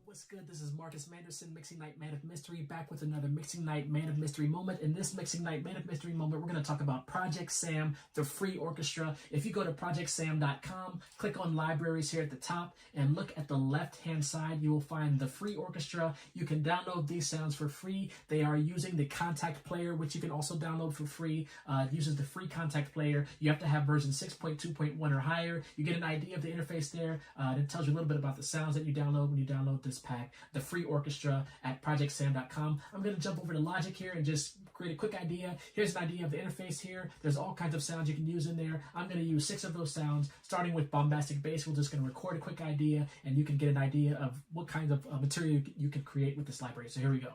What's good? This is Marcus Manderson, Mixing Night Man of Mystery, back with another Mixing Night Man of Mystery moment. In this Mixing Night Man of Mystery moment, we're going to talk about Project Sam, the free orchestra. If you go to projectsam.com, click on libraries here at the top, and look at the left-hand side, you will find the free orchestra. You can download these sounds for free. They are using the Contact Player, which you can also download for free. It uses the free Contact Player. You have to have version 6.2.1 or higher. You get an idea of the interface there. It tells you a little bit about the sounds that you download when you download this pack, the free orchestra at projectsam.com. I'm going to jump over to Logic here and just create a quick idea. Here's an idea of the interface here. There's all kinds of sounds you can use in there. I'm going to use 6 of those sounds, starting with bombastic bass. We're just going to record a quick idea, and you can get an idea of what kind of material you can create with this library. So here we go.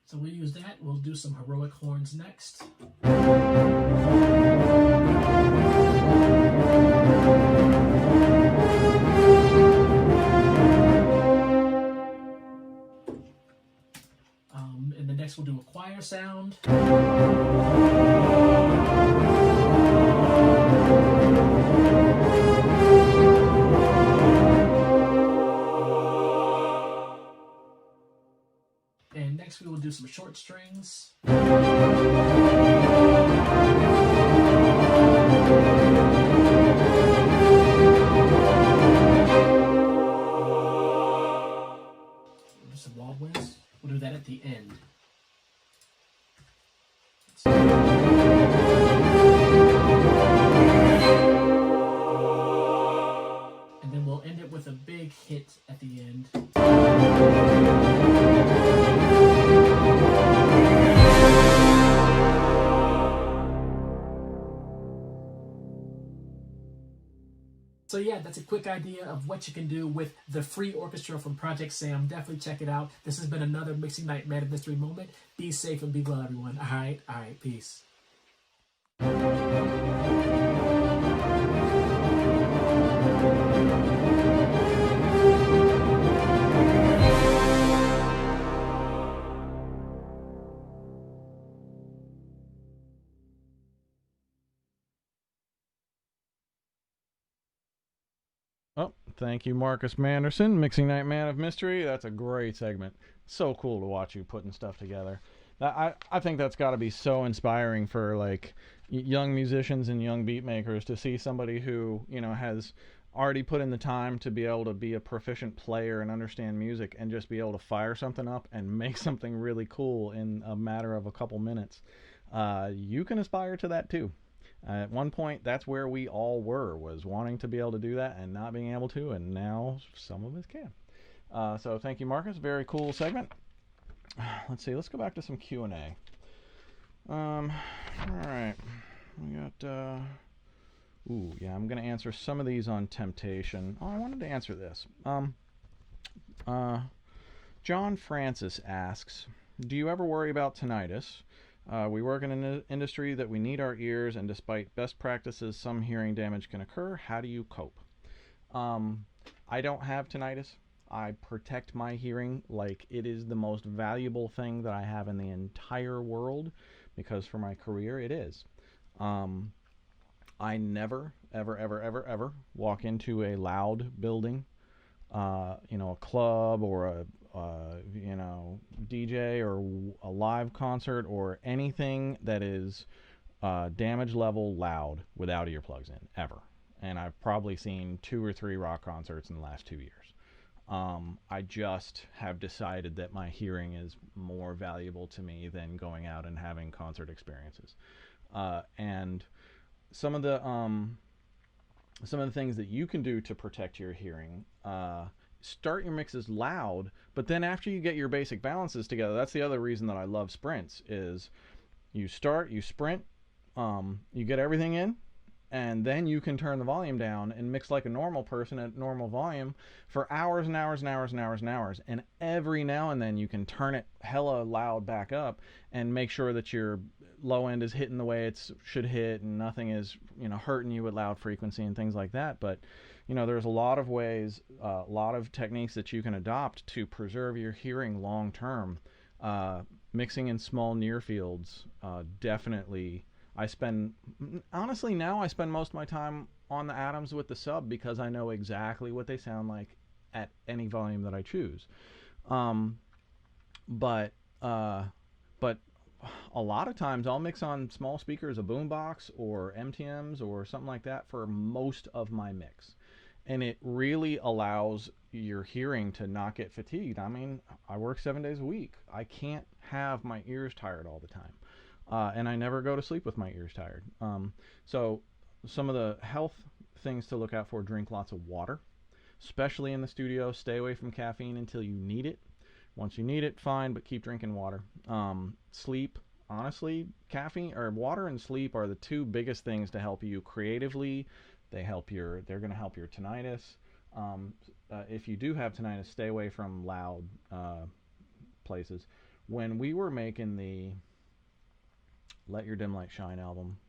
So we'll use that. We'll do some heroic horns next. In the Next, we'll do a choir sound. And next, we will do some short strings. Some Baldwins. We'll do that at the end. And then we'll end it with a big hit at the end. So yeah, that's a quick idea of what you can do with the free orchestra from Project Sam. Definitely check it out. This has been another Mixing Night Mad Mystery moment. Be safe and be well, everyone. All right, peace. Oh, thank you, Marcus Manderson, Mixing Night Man of Mystery. That's a great segment. So cool to watch you putting stuff together. I think that's got to be so inspiring for like young musicians and young beat makers to see somebody who, you know, has already put in the time to be able to be a proficient player and understand music and just be able to fire something up and make something really cool in a matter of a couple minutes. You can aspire to that too. At one point, that's where we all were, was wanting to be able to do that and not being able to, and now some of us can. So thank you, Marcus. Very cool segment. Let's see. Let's go back to some Q&A. All right. We got... Ooh, yeah, I'm going to answer some of these on temptation. Oh, I wanted to answer this. John Francis asks, do you ever worry about tinnitus? We work in an industry that we need our ears, and despite best practices, some hearing damage can occur. How do you cope? I don't have tinnitus. I protect my hearing like it is the most valuable thing that I have in the entire world, because for my career it is. I never, ever walk into a loud building, you know, a club or a you know, DJ or a live concert or anything that is damage level loud without earplugs in, ever. And I've probably seen 2 or 3 rock concerts in the last 2 years. I just have decided that my hearing is more valuable to me than going out and having concert experiences. And some of the things that you can do to protect your hearing, start your mixes loud, but then after you get your basic balances together, that's the other reason that I love sprints, is you start, you sprint, you get everything in, and then you can turn the volume down and mix like a normal person at normal volume for hours and hours and hours and hours and hours. And every now and then you can turn it hella loud back up and make sure that your low end is hitting the way it should hit and nothing is, you know, hurting you at loud frequency and things like that. But, you know, there's a lot of ways, a lot of techniques that you can adopt to preserve your hearing long term. Mixing in small near fields, definitely. Honestly, now I spend most of my time on the Atoms with the sub because I know exactly what they sound like at any volume that I choose. But a lot of times I'll mix on small speakers, a boombox or MTMs or something like that for most of my mix. And it really allows your hearing to not get fatigued. I mean, I work 7 days a week. I can't have my ears tired all the time. And I never go to sleep with my ears tired. So some of the health things to look out for: drink lots of water, especially in the studio. Stay away from caffeine until you need it. Once you need it, fine, but keep drinking water. Sleep. Honestly, caffeine or water and sleep are the 2 biggest things to help you creatively. They're going to help your tinnitus. If you do have tinnitus, stay away from loud places. When we were making the Let Your Dim Light Shine album,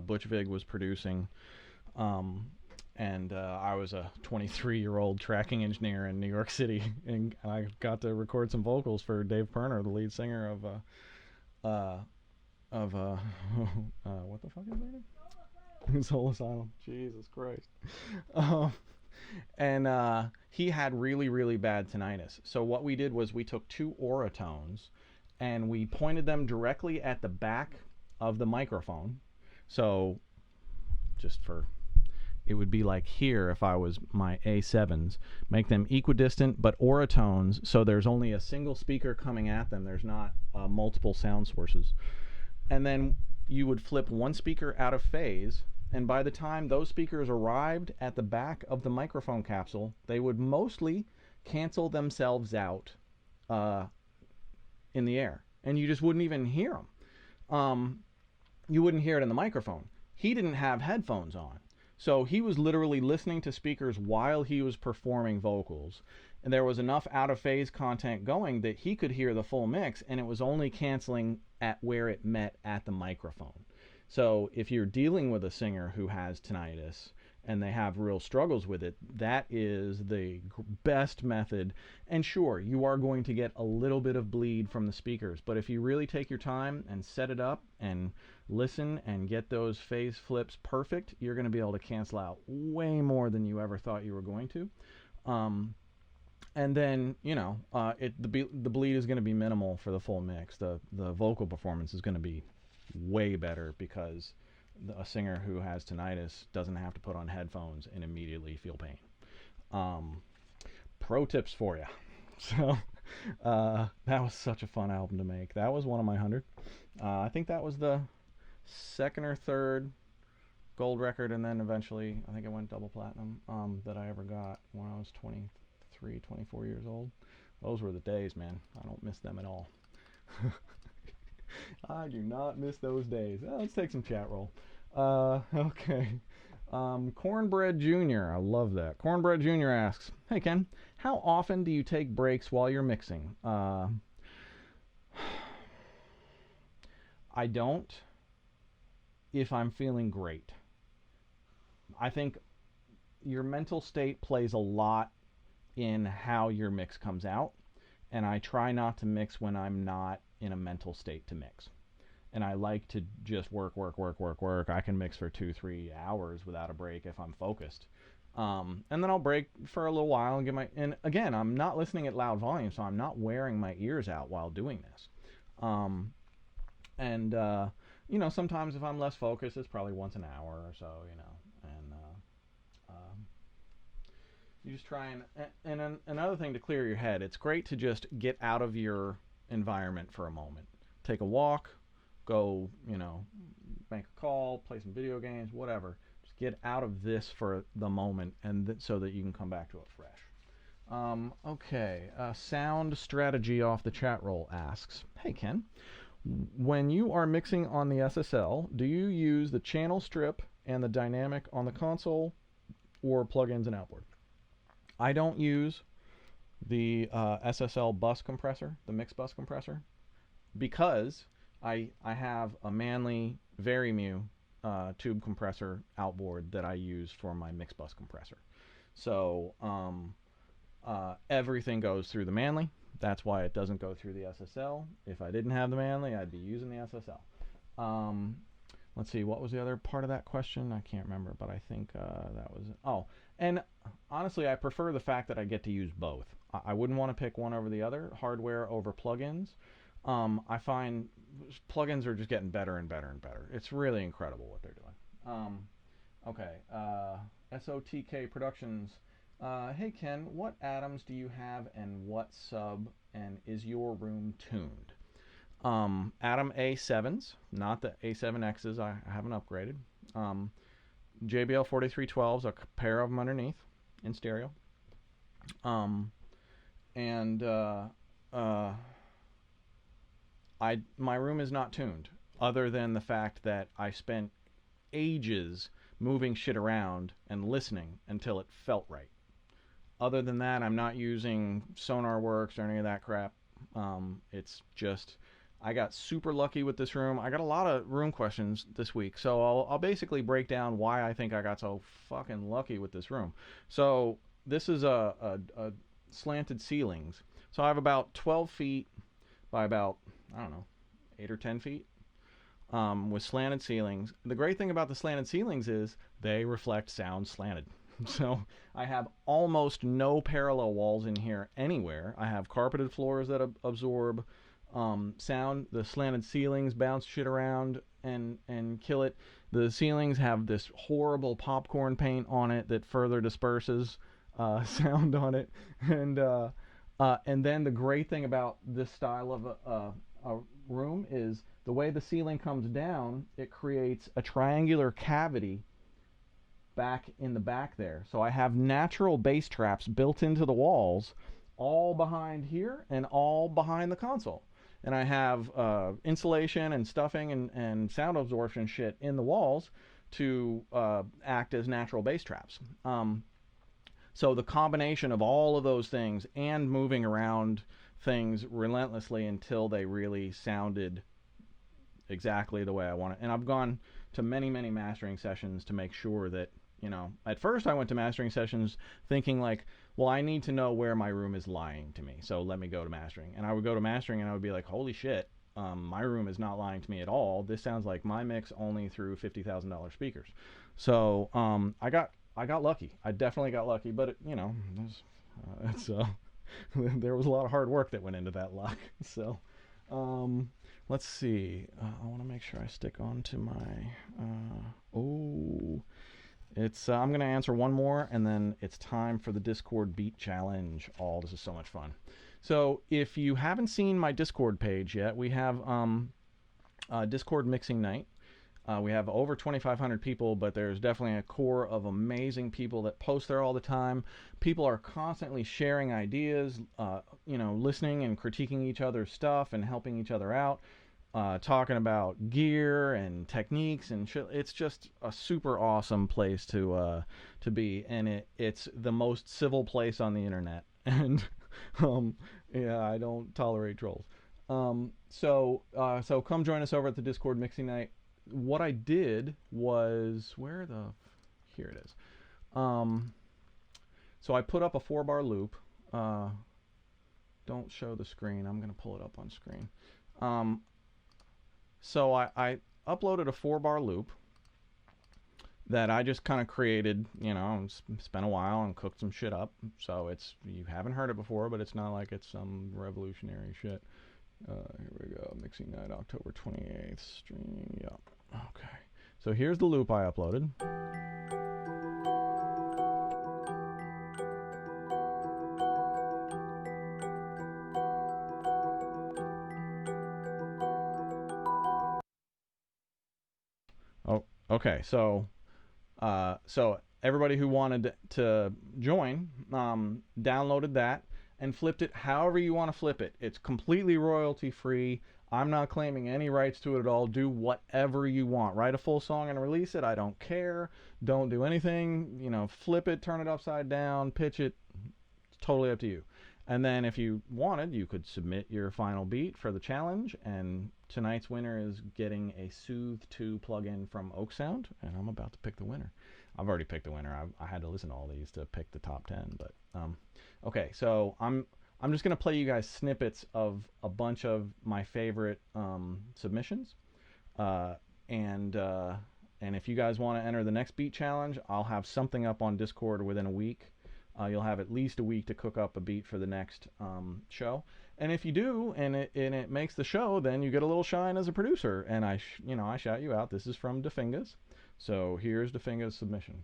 Butch Vig was producing, and I was a 23-year-old tracking engineer in New York City, and I got to record some vocals for Dave Perner, the lead singer what the fuck is that? Soul Asylum. Jesus Christ. Um, and he had really, really bad tinnitus. So what we did was we took 2 Oratones and we pointed them directly at the back of the microphone. So just for, it would be like here if I was my A7s, make them equidistant but Oratones, so there's only a single speaker coming at them. There's not multiple sound sources. And then you would flip one speaker out of phase, and by the time those speakers arrived at the back of the microphone capsule, they would mostly cancel themselves out in the air, and you just wouldn't even hear them. You wouldn't hear it in the microphone. He didn't have headphones on, so he was literally listening to speakers while he was performing vocals, and there was enough out of phase content going that he could hear the full mix, and it was only canceling at where it met at the microphone. So if you're dealing with a singer who has tinnitus and they have real struggles with it, that is the best method. And sure, you are going to get a little bit of bleed from the speakers, but if you really take your time and set it up and listen and get those phase flips perfect, you're going to be able to cancel out way more than you ever thought you were going to. And then, you know, the bleed is going to be minimal for the full mix. The vocal performance is going to be way better because a singer who has tinnitus doesn't have to put on headphones and immediately feel pain. Pro tips for you. So that was such a fun album to make. That was one of my 100. I think that was the second or third gold record, and then eventually I think it went double platinum that I ever got when I was 23, 24 years old. Those were the days, man. I don't miss them at all. I do not miss those days. Let's take some chat roll. Okay. Cornbread Jr. I love that. Cornbread Jr. asks, hey Ken, how often do you take breaks while you're mixing? I don't, if I'm feeling great. I think your mental state plays a lot in how your mix comes out, and I try not to mix when I'm not in a mental state to mix. And I like to just work. I can mix for 2-3 hours without a break if I'm focused. And then I'll break for a little while and and again, I'm not listening at loud volume, so I'm not wearing my ears out while doing this. You know, sometimes if I'm less focused, it's probably once an hour or so, you know, and you just try and another thing to clear your head, it's great to just get out of your environment for a moment. Take a walk, go, you know, make a call, play some video games, whatever. Just get out of this for the moment, and so that you can come back to it fresh. Okay, Sound Strategy off the chat roll asks, hey Ken, when you are mixing on the SSL, do you use the channel strip and the dynamic on the console, or plugins and outboard? I don't use the SSL bus compressor, the mix bus compressor, because I have a Manley Varimu tube compressor outboard that I use for my mix bus compressor. So everything goes through the Manley. That's why it doesn't go through the SSL. If I didn't have the Manley, I'd be using the SSL. Let's see, what was the other part of that question? I can't remember, but I think that was it. Oh, and honestly, I prefer the fact that I get to use both. I wouldn't want to pick one over the other, hardware over plugins. I find plugins are just getting better and better and better. It's really incredible what they're doing. Okay, SOTK Productions. Hey Ken, what atoms do you have and what sub, and is your room tuned? Atom A7s, not the A7Xs, I haven't upgraded. JBL 4312s, a pair of them underneath in stereo. My room is not tuned, other than the fact that I spent ages moving shit around and listening until it felt right. Other than that, I'm not using SonarWorks or any of that crap. It's just, I got super lucky with this room. I got a lot of room questions this week, so I'll basically break down why I think I got so fucking lucky with this room. So this is a slanted ceilings. So I have about 12 feet by about, I don't know, 8 or 10 feet, with slanted ceilings. The great thing about the slanted ceilings is they reflect sound slanted. So I have almost no parallel walls in here anywhere. I have carpeted floors that absorb sound. The slanted ceilings bounce shit around and kill it. The ceilings have this horrible popcorn paint on it that further disperses sound on it. And then the great thing about this style of a room is the way the ceiling comes down, it creates a triangular cavity back in the back there. So I have natural bass traps built into the walls, all behind here and all behind the console. And I have insulation and stuffing and sound absorption shit in the walls to act as natural bass traps. So the combination of all of those things and moving around things relentlessly until they really sounded exactly the way I want it. And I've gone to many, many mastering sessions to make sure that, you know, at first I went to mastering sessions thinking like, well, I need to know where my room is lying to me, so let me go to mastering. And I would go to mastering and I would be like, holy shit, my room is not lying to me at all. This sounds like my mix only through $50,000 speakers. So I got lucky. I definitely got lucky, but it, you know, there was a lot of hard work that went into that luck. So let's see. I want to make sure I stick on to my it's I'm gonna answer one more and then it's time for the Discord beat challenge. Oh, this is so much fun. So if you haven't seen my Discord page yet, we have Discord mixing night. We have over 2,500 people, but there's definitely a core of amazing people that post there all the time. People are constantly sharing ideas, you know, listening and critiquing each other's stuff and helping each other out, talking about gear and techniques and shit. It's just a super awesome place to be, and it's the most civil place on the internet. And yeah, I don't tolerate trolls. So come join us over at the Discord mixing night. What I did was, here it is. So I put up a 4-bar loop. Don't show the screen. I'm going to pull it up on screen. So I uploaded a 4-bar loop that I just kind of created, you know, and spent a while and cooked some shit up. So you haven't heard it before, but it's not like it's some revolutionary shit. Here we go. Mixing night, October 28th. Streaming. Yep. Okay. So here's the loop I uploaded. Oh, okay. So everybody who wanted to join, downloaded that and flipped it however you want to flip it. It's completely royalty free. I'm not claiming any rights to it at all. Do whatever you want. Write a full song and release it. I don't care. Don't do anything. You know, flip it, turn it upside down, pitch it. It's totally up to you. And then if you wanted, you could submit your final beat for the challenge. And tonight's winner is getting a Soothe 2 plugin from OekSound. And I'm about to pick the winner. I've already picked the winner. I had to listen to all these to pick the top 10. But okay, so I'm just going to play you guys snippets of a bunch of my favorite submissions. And if you guys want to enter the next beat challenge, I'll have something up on Discord within a week. You'll have at least a week to cook up a beat for the next show. And if you do, and it makes the show, then you get a little shine as a producer. And I shout you out. This is from DeFingas. So here's DeFinga's submission.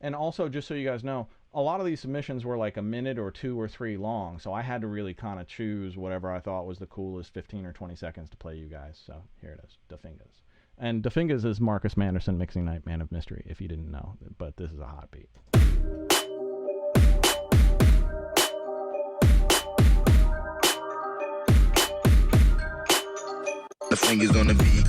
And also, just so you guys know, a lot of these submissions were like a minute or 2 or 3 long. So I had to really kind of choose whatever I thought was the coolest 15 or 20 seconds to play you guys. So here it is, DeFingas. And DeFingas is Marcus Manderson, Mixing Night Man of Mystery, if you didn't know. But this is a hot beat. The fingers on the beat.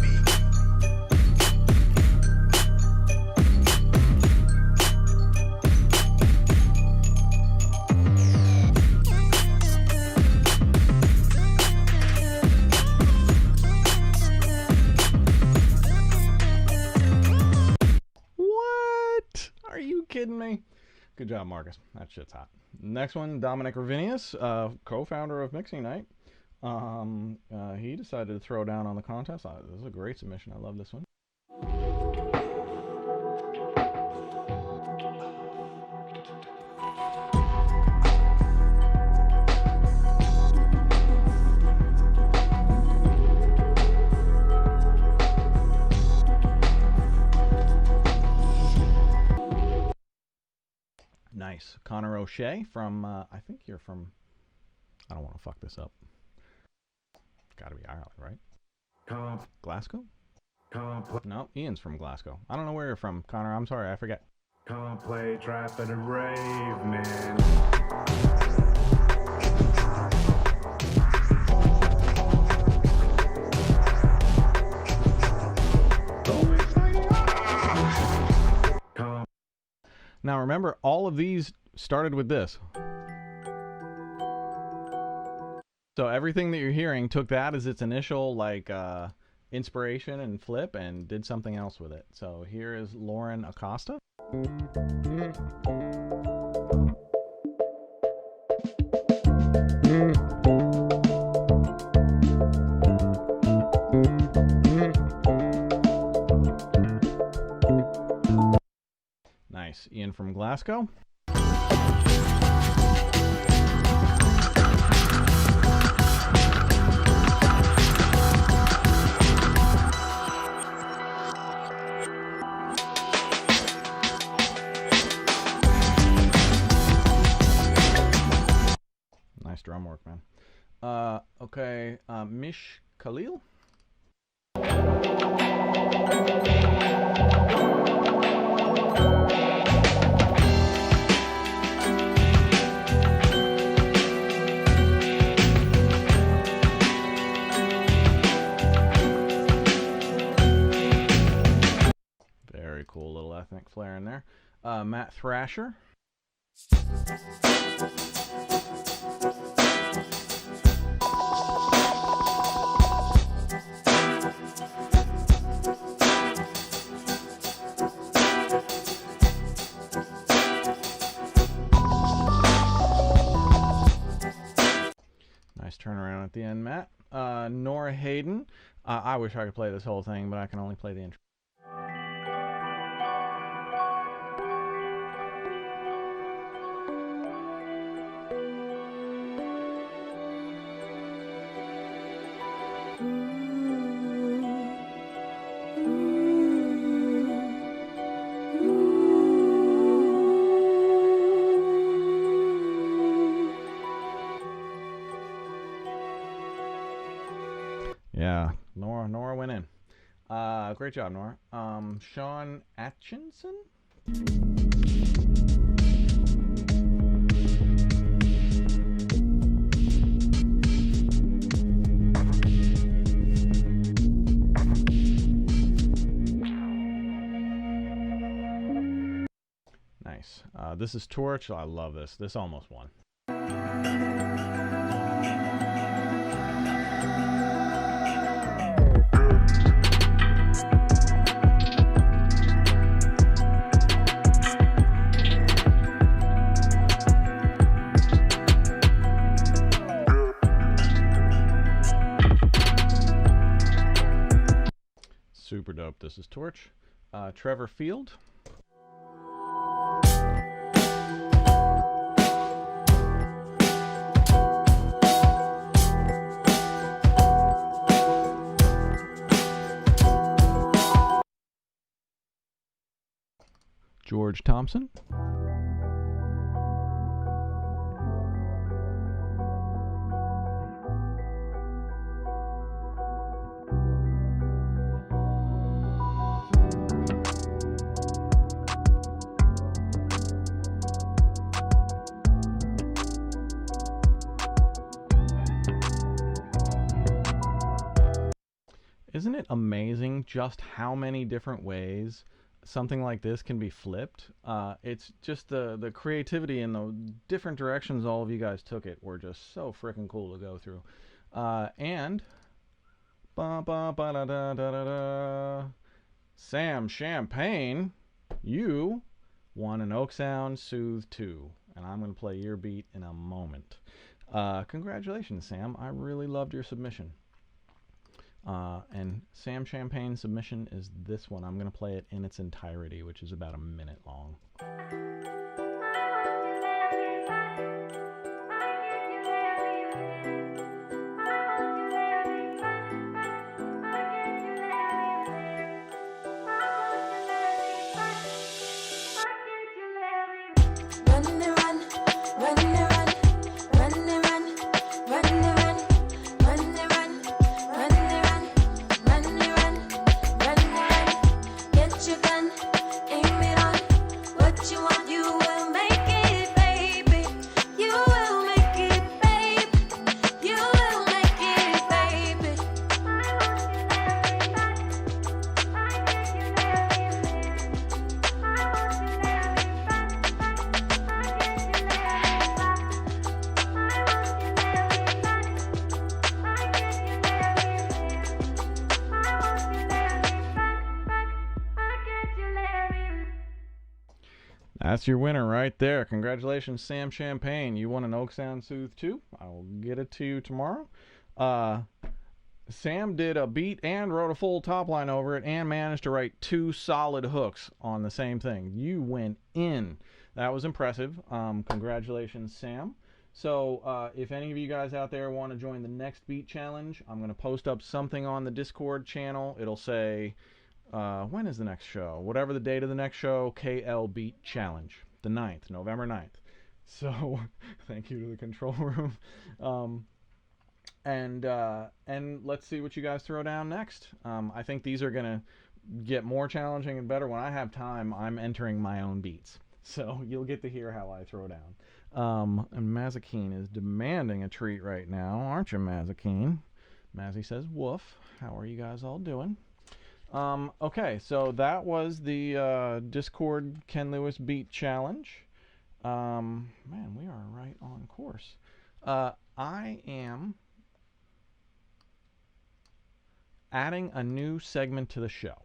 What? Are you kidding me? Good job, Marcus. That shit's hot. Next one, Dominic Ravinius, co-founder of Mixing Night. He decided to throw down on the contest. This is a great submission. I love this one. Nice. Connor O'Shea from, I think you're from, I don't want to fuck this up. Gotta be Ireland, right? Glasgow? No, Ian's from Glasgow. I don't know where you're from, Connor. I'm sorry, I forget. Can't play trap at a rave, man. Now remember, all of these started with this. So everything that you're hearing took that as its initial like inspiration and flip and did something else with it. So here is Lauren Acosta. Nice. Ian from Glasgow. Nice drum work, man. Okay, Mish Khalil. Very cool little ethnic flair in there. Matt Thrasher. Nice turnaround at the end, Matt. Nora Hayden. I wish I could play this whole thing, but I can only play the intro. Yeah, Nora went in. Great job, Nora. Sean Atchinson? Nice. This is Torch. I love this. This almost won. Super dope. This is Torch. Trevor Field. George Thompson. Isn't it amazing just how many different ways something like this can be flipped? It's just the creativity and the different directions all of you guys took it were just so freaking cool to go through. And Sam Champagne, you won an OekSound Soothe 2, and I'm going to play your beat in a moment. Congratulations, Sam. I really loved your submission. And Sam Champagne's submission is this one. I'm going to play it in its entirety, which is about a minute long. That's your winner right there. Congratulations, Sam Champagne. You won an OekSound Soothe 2. I will get it to you tomorrow. Sam did a beat and wrote a full top line over it and managed to write 2 solid hooks on the same thing. You went in. That was impressive. Congratulations, Sam. So if any of you guys out there want to join the next beat challenge, I'm going to post up something on the Discord channel. It'll say... when is the next show? Whatever the date of the next show, KL Beat Challenge, the 9th, November 9th. So, thank you to the control room. And let's see what you guys throw down next. I think these are going to get more challenging and better. When I have time, I'm entering my own beats. So, you'll get to hear how I throw down. And Mazakeen is demanding a treat right now, aren't you, Mazakeen? Mazzy says, woof. How are you guys all doing? Okay, so that was the Discord Ken Lewis Beat Challenge. Man, we are right on course. I am adding a new segment to the show.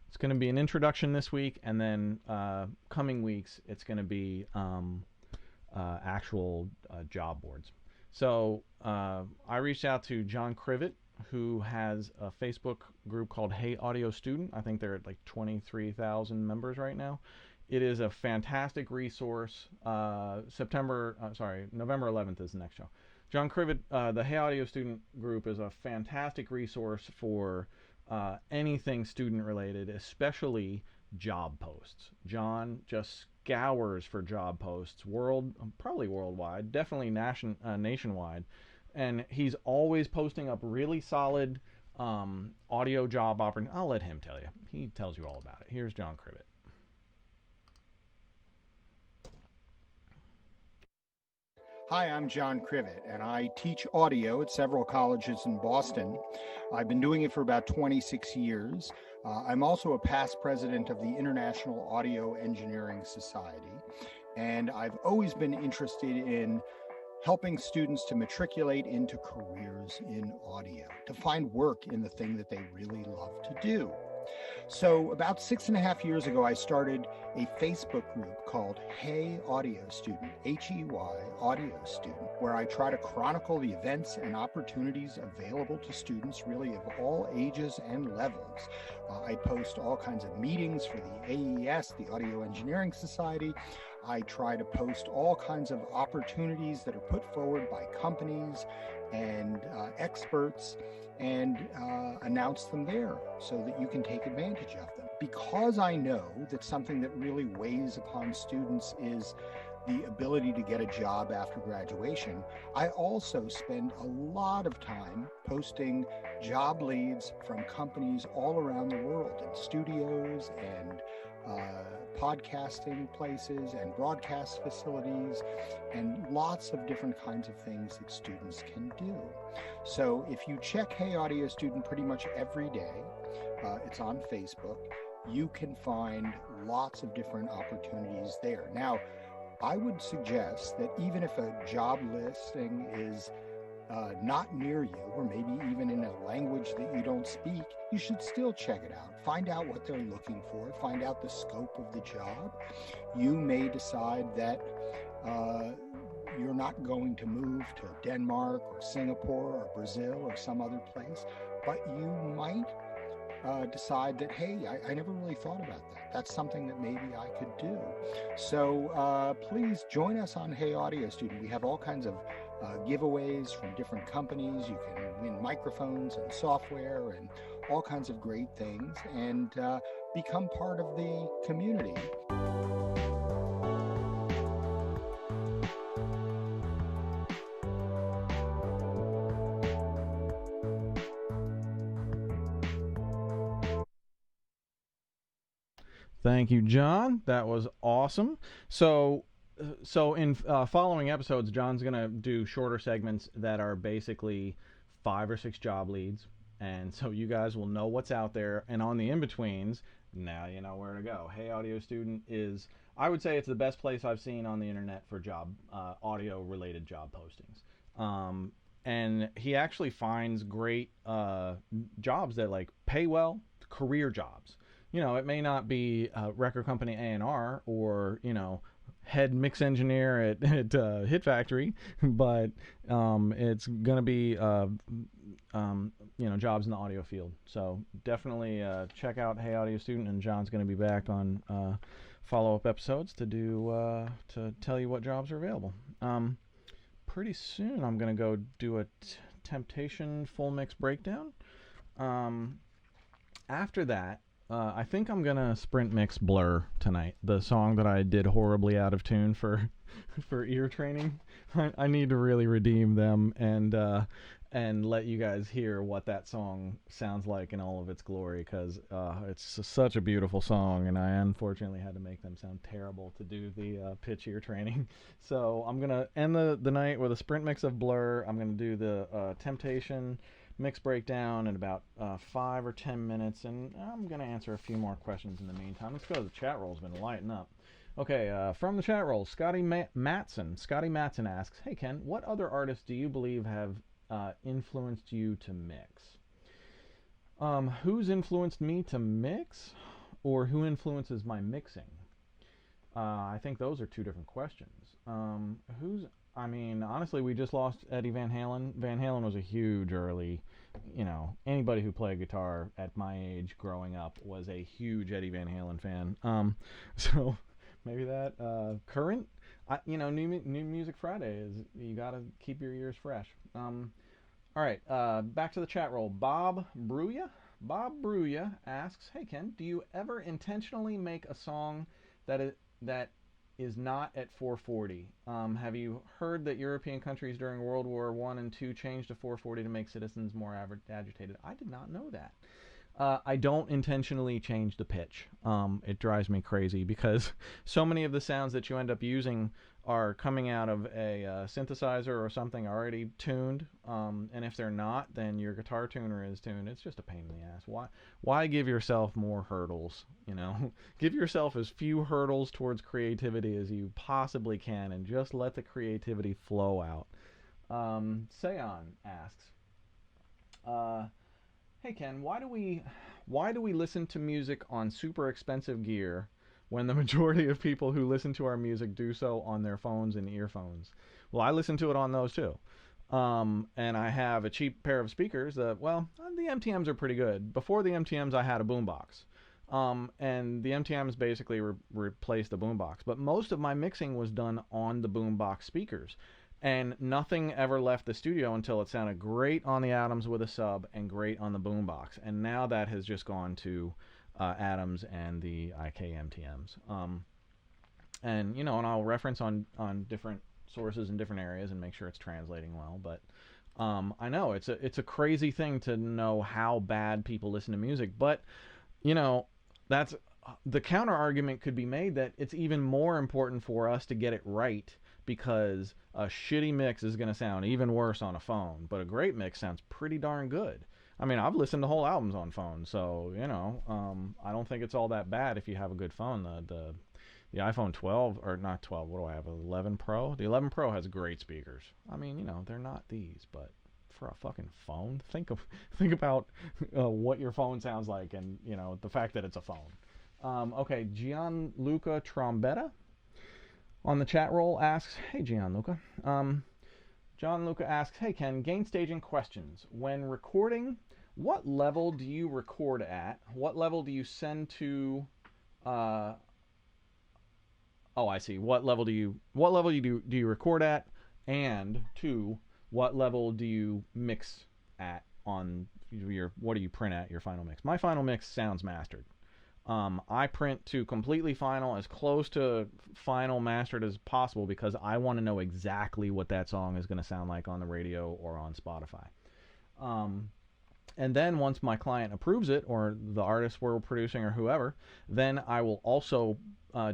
It's going to be an introduction this week, and then coming weeks, it's going to be actual job boards. So I reached out to John Krivit, who has a Facebook group called Hey Audio Student. I think they're at like 23,000 members right now. It is a fantastic resource. November 11th is the next show. John Krivit, the Hey Audio Student group is a fantastic resource for anything student related, especially job posts. John just scours for job posts, probably worldwide, definitely nationwide. And he's always posting up really solid audio job opportunities. I'll let him tell you. He tells you all about it. Here's John Krivit. Hi, I'm John Krivit, and I teach audio at several colleges in Boston. I've been doing it for about 26 years. I'm also a past president of the International Audio Engineering Society, and I've always been interested in helping students to matriculate into careers in audio, to find work in the thing that they really love to do. So about 6.5 years ago, I started a Facebook group called Hey Audio Student, H-E-Y Audio Student, where I try to chronicle the events and opportunities available to students really of all ages and levels. I post all kinds of meetings for the AES, the Audio Engineering Society. I try to post all kinds of opportunities that are put forward by companies and experts and announce them there so that you can take advantage of them. Because I know that something that really weighs upon students is the ability to get a job after graduation, I also spend a lot of time posting job leads from companies all around the world, in studios and podcasting places and broadcast facilities and lots of different kinds of things that students can do. So if you check Hey Audio Student pretty much every day, it's on Facebook, you can find lots of different opportunities there. Now, I would suggest that even if a job listing is not near you, or maybe even in a language that you don't speak, you should still check it out. Find out what they're looking for, find out the scope of the job. You may decide that you're not going to move to Denmark or Singapore or Brazil or some other place, but you might decide that, hey, I never really thought about that. That's something that maybe I could do. So please join us on Hey Audio Student. We have all kinds of giveaways from different companies. You can win microphones and software and all kinds of great things, and become part of the community. Thank you, John. That was awesome. So in following episodes, John's going to do shorter segments that are basically 5 or 6 job leads. And so you guys will know what's out there. And on the in-betweens, now you know where to go. Hey Audio Student is, I would say it's the best place I've seen on the internet for audio-related job postings. And he actually finds great jobs that like pay well, career jobs. You know, it may not be record company A&R or, you know, head mix engineer at Hit Factory, but it's going to be, you know, jobs in the audio field. So definitely check out Hey Audio Student, and John's going to be back on follow-up episodes to tell you what jobs are available. Pretty soon I'm going to go do a Temptation full mix breakdown. After that, I think I'm gonna sprint mix Blur tonight, the song that I did horribly out of tune for ear training. I need to really redeem them and let you guys hear what that song sounds like in all of its glory, because it's such a beautiful song, and I unfortunately had to make them sound terrible to do the pitch ear training. So I'm gonna end the night with a sprint mix of Blur. I'm gonna do the Temptation mix breakdown in about 5 or 10 minutes, and I'm going to answer a few more questions in the meantime. Let's go. The chat roll's been lighting up. Okay, from the chat roll, Scotty Matson asks, hey Ken, what other artists do you believe have influenced you to mix? Who's influenced me to mix, or who influences my mixing? I think those are two different questions. I mean, honestly, we just lost Eddie Van Halen. Van Halen was a huge early, you know, anybody who played guitar at my age growing up was a huge Eddie Van Halen fan. So maybe that. Current, you know, New Music Friday is, you gotta keep your ears fresh. All right, back to the chat roll. Bob Bruya asks, hey Ken, do you ever intentionally make a song that is not at 440? Have you heard that European countries during World War I and II changed to 440 to make citizens more agitated? I did not know that. I don't intentionally change the pitch. It drives me crazy because so many of the sounds that you end up using are coming out of a synthesizer or something already tuned, and if they're not, then your guitar tuner is tuned. It's just a pain in the ass. Why give yourself more hurdles? You know, give yourself as few hurdles towards creativity as you possibly can, and just let the creativity flow out. Seon asks, hey Ken, why do we listen to music on super expensive gear when the majority of people who listen to our music do so on their phones and earphones? Well, I listen to it on those too. And I have a cheap pair of speakers that, well, the MTMs are pretty good. Before the MTMs, I had a boombox. And the MTMs basically replaced the boombox. But most of my mixing was done on the boombox speakers. And nothing ever left the studio until it sounded great on the Adams with a sub and great on the boombox. And now that has just gone to Adams and the IK MTMs. And, you know, and I'll reference on different sources in different areas and make sure it's translating well. But I know it's a crazy thing to know how bad people listen to music. But, you know, that's the counter argument could be made that it's even more important for us to get it right, because a shitty mix is going to sound even worse on a phone, but a great mix sounds pretty darn good. I mean, I've listened to whole albums on phones, so, you know, I don't think it's all that bad if you have a good phone. The iPhone 12, or not 12, what do I have, 11 Pro? The 11 Pro has great speakers. I mean, you know, they're not these, but for a fucking phone, think about what your phone sounds like, and, you know, the fact that it's a phone. Okay, Gianluca Trombetta on the chat roll asks, hey Gianluca. Gianluca asks, hey Ken, gain staging questions. When recording, what level do you record at? What level do you send to? Oh, I see. What level do you record at? And two, what level do you mix at on your? What do you print at your final mix? My final mix sounds mastered. I print to completely final, as close to final mastered as possible, because I want to know exactly what that song is going to sound like on the radio or on Spotify. And then once my client approves it, or the artist we're producing or whoever, then I will also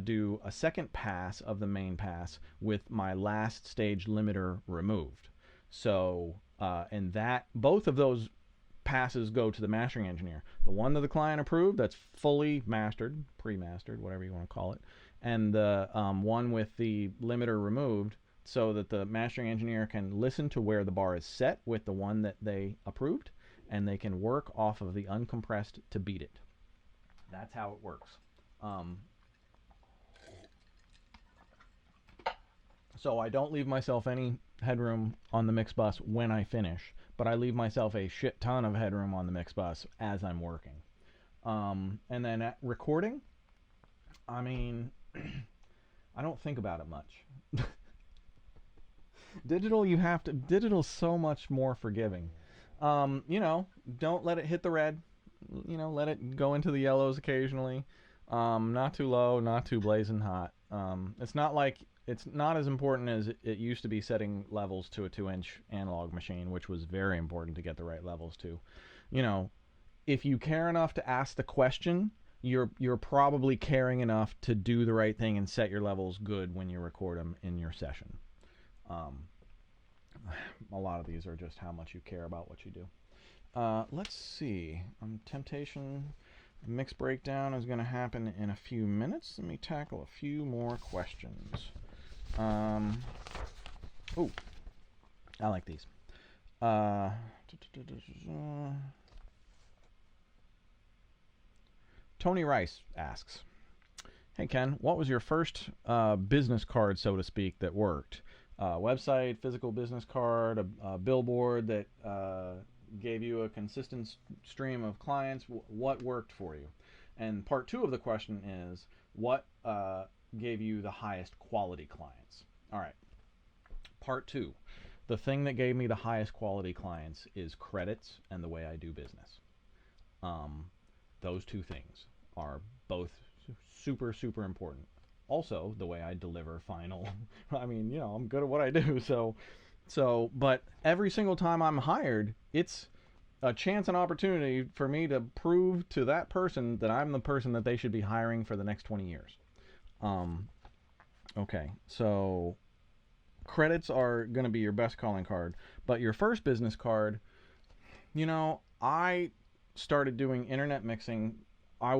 do a second pass of the main pass with my last stage limiter removed. So, and that, both of those passes go to the mastering engineer. The one that the client approved, that's fully mastered, pre-mastered, whatever you want to call it, and the one with the limiter removed, so that the mastering engineer can listen to where the bar is set with the one that they approved, and they can work off of the uncompressed to beat it. That's how it works. So I don't leave myself any headroom on the mix bus when I finish, but I leave myself a shit ton of headroom on the mix bus as I'm working. And then at recording, I mean, I don't think about it much. Digital's so much more forgiving. You know, don't let it hit the red. You know, let it go into the yellows occasionally. Not too low, not too blazing hot. It's not as important as it used to be setting levels to a 2-inch analog machine, which was very important to get the right levels to. You know, if you care enough to ask the question, you're probably caring enough to do the right thing and set your levels good when you record them in your session. A lot of these are just how much you care about what you do. Let's see. Temptation mix breakdown is going to happen in a few minutes. Let me tackle a few more questions. Oh, I like these. Tony Rice asks, hey Ken, what was your first business card, so to speak, that worked? Website, physical business card, a billboard that gave you a consistent stream of clients. What worked for you? And part two of the question is, what gave you the highest quality clients? All right. Part two. The thing that gave me the highest quality clients is credits and the way I do business. Those two things are both super, super important. Also, the way I deliver final. I mean, you know, I'm good at what I do. So, but every single time I'm hired, it's a chance and opportunity for me to prove to that person that I'm the person that they should be hiring for the next 20 years. Okay, so credits are going to be your best calling card, but your first business card, you know, I started doing internet mixing. I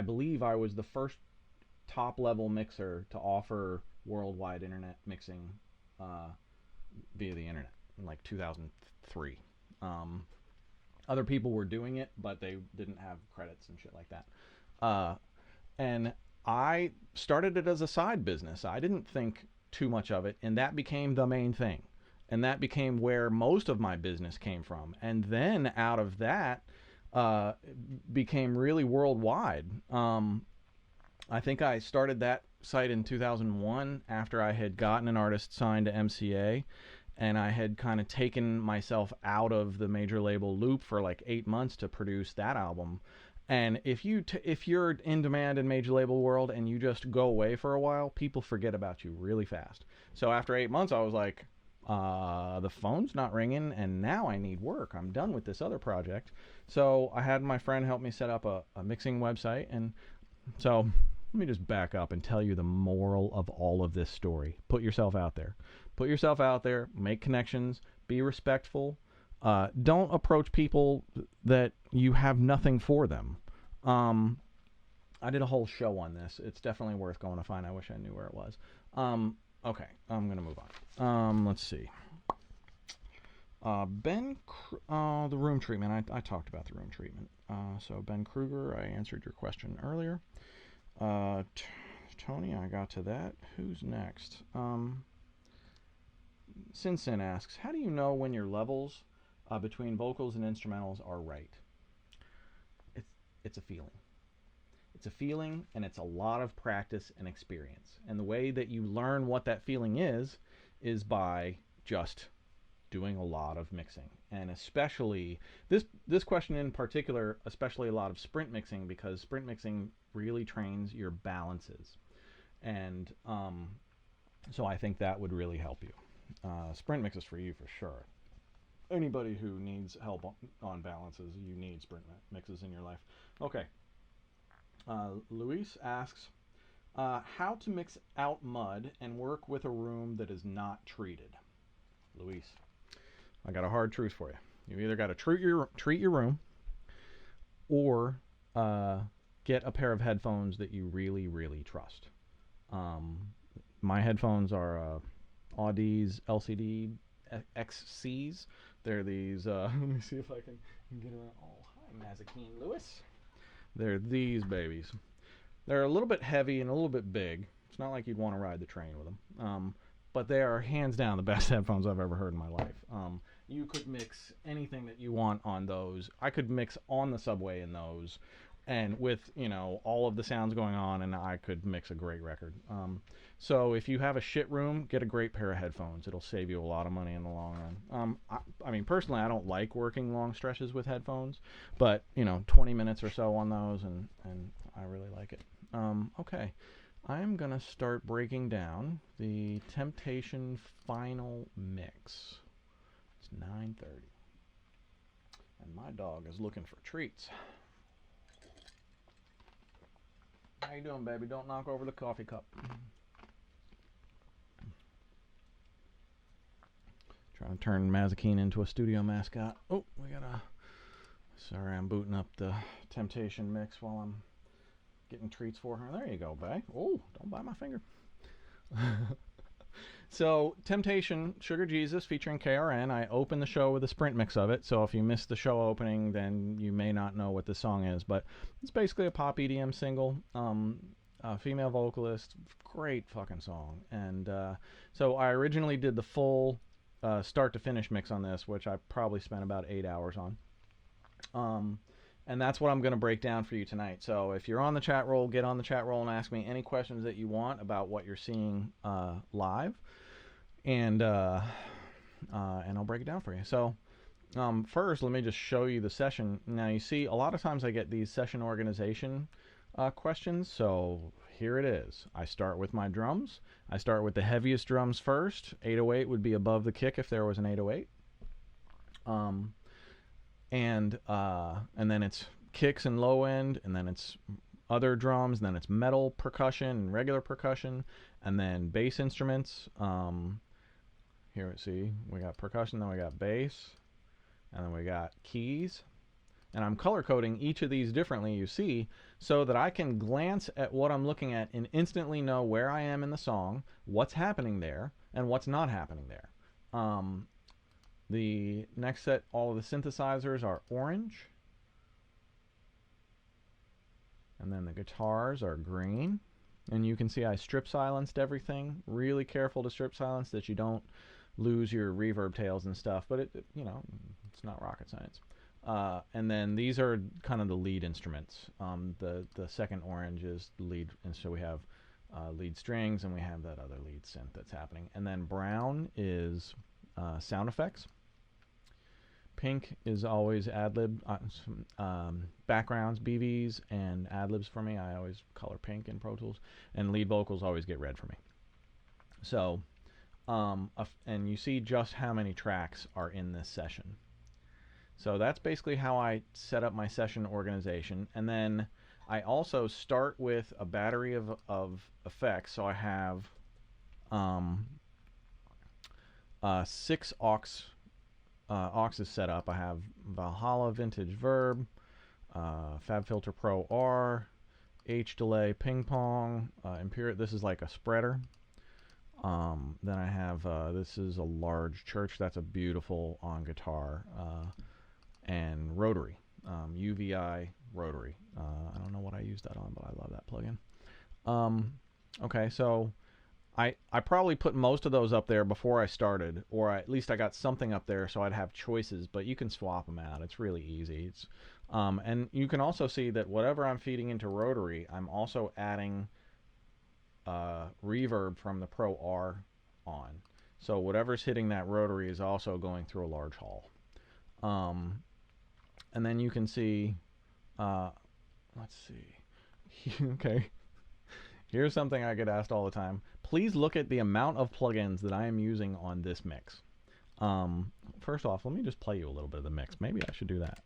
believe I was the first top level mixer to offer worldwide internet mixing via the internet in like 2003. Other people were doing it, but they didn't have credits and shit like that. And I started it as a side business. I didn't think too much of it, and that became the main thing. And that became where most of my business came from. And then out of that, became really worldwide. I think I started that site in 2001 after I had gotten an artist signed to MCA, and I had kind of taken myself out of the major label loop for like 8 months to produce that album. And if you're in demand in major label world and you just go away for a while, people forget about you really fast. So after 8 months, I was like, the phone's not ringing, and now I need work. I'm done with this other project. So I had my friend help me set up a mixing website. And so let me just back up and tell you the moral of all of this story. Put yourself out there. Put yourself out there. Make connections. Be respectful. Don't approach people that you have nothing for them. I did a whole show on this. It's definitely worth going to find. I wish I knew where it was. Okay, I'm going to move on. Let's see. The room treatment. I talked about the room treatment. So Ben Kruger, I answered your question earlier. Tony, I got to that. Who's next? Sin asks, how do you know when your levels between vocals and instrumentals are right? It's a feeling. It's a feeling, and it's a lot of practice and experience. And the way that you learn what that feeling is by just doing a lot of mixing. And especially, this question in particular, especially a lot of sprint mixing, because sprint mixing really trains your balances. And so I think that would really help you. Sprint mix is for you for sure. Anybody who needs help on balances, you need sprint mixes in your life. Okay. Luis asks, how to mix out mud and work with a room that is not treated. Luis, I got a hard truth for you. You either got to treat your room, or get a pair of headphones that you really, really trust. My headphones are Audi's LCD XCs. They're these, let me see if I can get around. Oh, hi, Mazikeen Lewis. They're these babies. They're a little bit heavy and a little bit big. It's not like you'd want to ride the train with them. But they are hands down the best headphones I've ever heard in my life. You could mix anything that you want on those. I could mix on the subway in those, and with, you know, all of the sounds going on, and I could mix a great record. So if you have a shit room, get a great pair of headphones. It'll save you a lot of money in the long run. I mean, personally, I don't like working long stretches with headphones, but, you know, 20 minutes or so on those, and I really like it. Okay. I'm going to start breaking down the Temptation final mix. It's 9:30. And my dog is looking for treats. How you doing, baby? Don't knock over the coffee cup. Trying to turn Mazikeen into a studio mascot. Oh, we got a... Sorry, I'm booting up the Temptation mix while I'm getting treats for her. There you go, babe. Oh, don't bite my finger. So, Temptation, Sugar Jesus, featuring K.R.N. I opened the show with a sprint mix of it, so if you missed the show opening, then you may not know what the song is, but it's basically a pop EDM single. Female vocalist, great fucking song. And so I originally did the full start to finish mix on this, which I probably spent about 8 hours on. And that's what I'm going to break down for you tonight. So if you're on the chat roll, get on the chat roll and ask me any questions that you want about what you're seeing live, and I'll break it down for you. So first, let me just show you the session. Now, you see, a lot of times I get these session organization questions. So here it is. I start with my drums. I start with the heaviest drums first. 808 would be above the kick if there was an 808. And then it's kicks and low end, and then it's other drums, and then it's metal percussion and regular percussion, and then bass instruments. Here, see, we got percussion, then we got bass, and then we got keys. And I'm color coding each of these differently, you see, so that I can glance at what I'm looking at and instantly know where I am in the song, what's happening there, and what's not happening there. The next set, all of the synthesizers are orange. And then the guitars are green. And you can see I strip silenced everything. Really careful to strip silence that you don't lose your reverb tails and stuff. But, you know, it's not rocket science. And then these are kind of the lead instruments. The second orange is the lead. And so we have lead strings, and we have that other lead synth that's happening. And then brown is sound effects. Pink is always ad-lib, backgrounds, BVs, and ad-libs for me. I always color pink in Pro Tools. And lead vocals always get red for me. So, and you see just how many tracks are in this session. So that's basically how I set up my session organization. And then I also start with a battery of effects. So I have 6 auxes set up. I have Valhalla Vintage Verb, FabFilter Pro R, H Delay Ping Pong, Imperial. This is like a spreader. Then I have this is a large church. That's a beautiful on guitar, and rotary, UVI rotary. I don't know what I use that on, but I love that plugin. Okay, so I probably put most of those up there before I started, or at least I got something up there so I'd have choices, but you can swap them out. It's really easy. And you can also see that whatever I'm feeding into rotary, I'm also adding reverb from the Pro R on. So whatever's hitting that rotary is also going through a large hall. And then you can see, let's see, okay. Here's something I get asked all the time. Please look at the amount of plugins that I am using on this mix. First off, let me just play you a little bit of the mix. Maybe I should do that.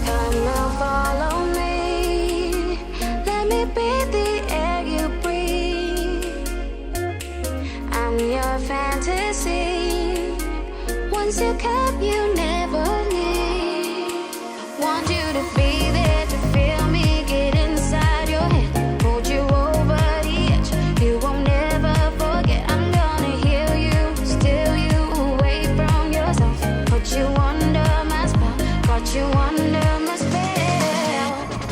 Come and follow me. Let me be the air you breathe. I'm your fantasy. Once you come, you never leave. Want you to be there to feel me get inside your head. Hold you over the edge. You won't never forget. I'm gonna heal you, steal you away from yourself. Put you under my spell. Got you under my spell.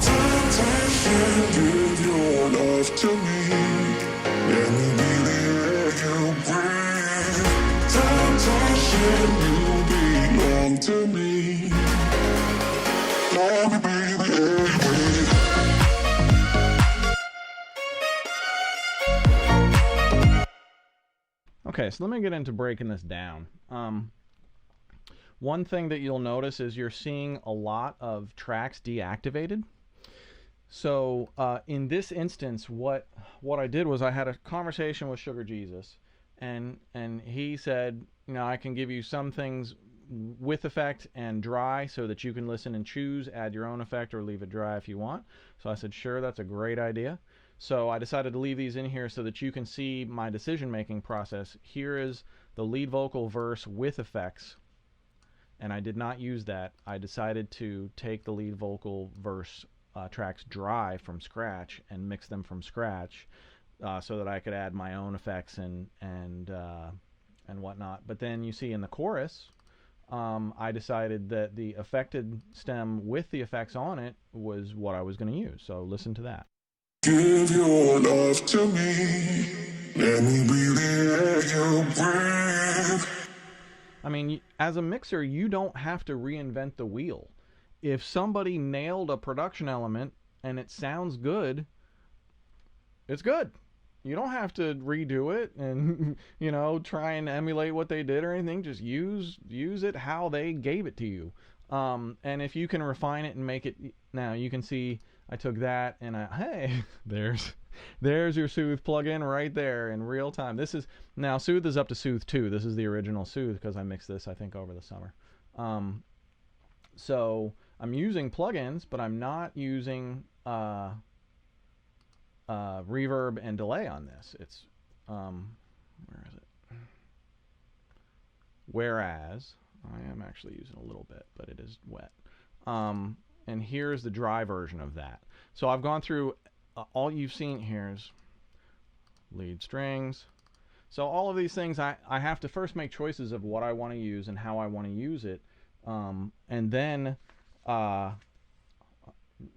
Time, give your love to me. Let me be the air you breathe. Time, you belong to me. Let me be the air you breathe. Okay, so let me get into breaking this down. One thing that you'll notice is you're seeing a lot of tracks deactivated. So in this instance, what I did was I had a conversation with Sugar Jesus, and he said, you know, I can give you some things with effect and dry so that you can listen and choose, add your own effect or leave it dry if you want. So I said, sure, that's a great idea. So I decided to leave these in here so that you can see my decision-making process. Here is the lead vocal verse with effects, and I did not use that. I decided to take the lead vocal verse tracks dry from scratch and mix them from scratch so that I could add my own effects and whatnot. But then you see in the chorus, I decided that the affected stem with the effects on it was what I was going to use. So listen to that. Give your love to me. Let me be the air you breathe. I mean, as a mixer, you don't have to reinvent the wheel. If somebody nailed a production element and it sounds good, it's good. You don't have to redo it and, you know, try and emulate what they did or anything. Just use it how they gave it to you. And if you can refine it and make it, now you can see I took that and hey, there's your Soothe plugin right there in real time. This is, now Soothe is up to Soothe 2. This is the original Soothe because I mixed this, I think, over the summer. So I'm using plugins, but I'm not using reverb and delay on this. It's where is it? Whereas I am actually using a little bit, but it is wet. And here's the dry version of that. So I've gone through all you've seen. Here's lead strings. So all of these things, I have to first make choices of what I want to use and how I want to use it. And then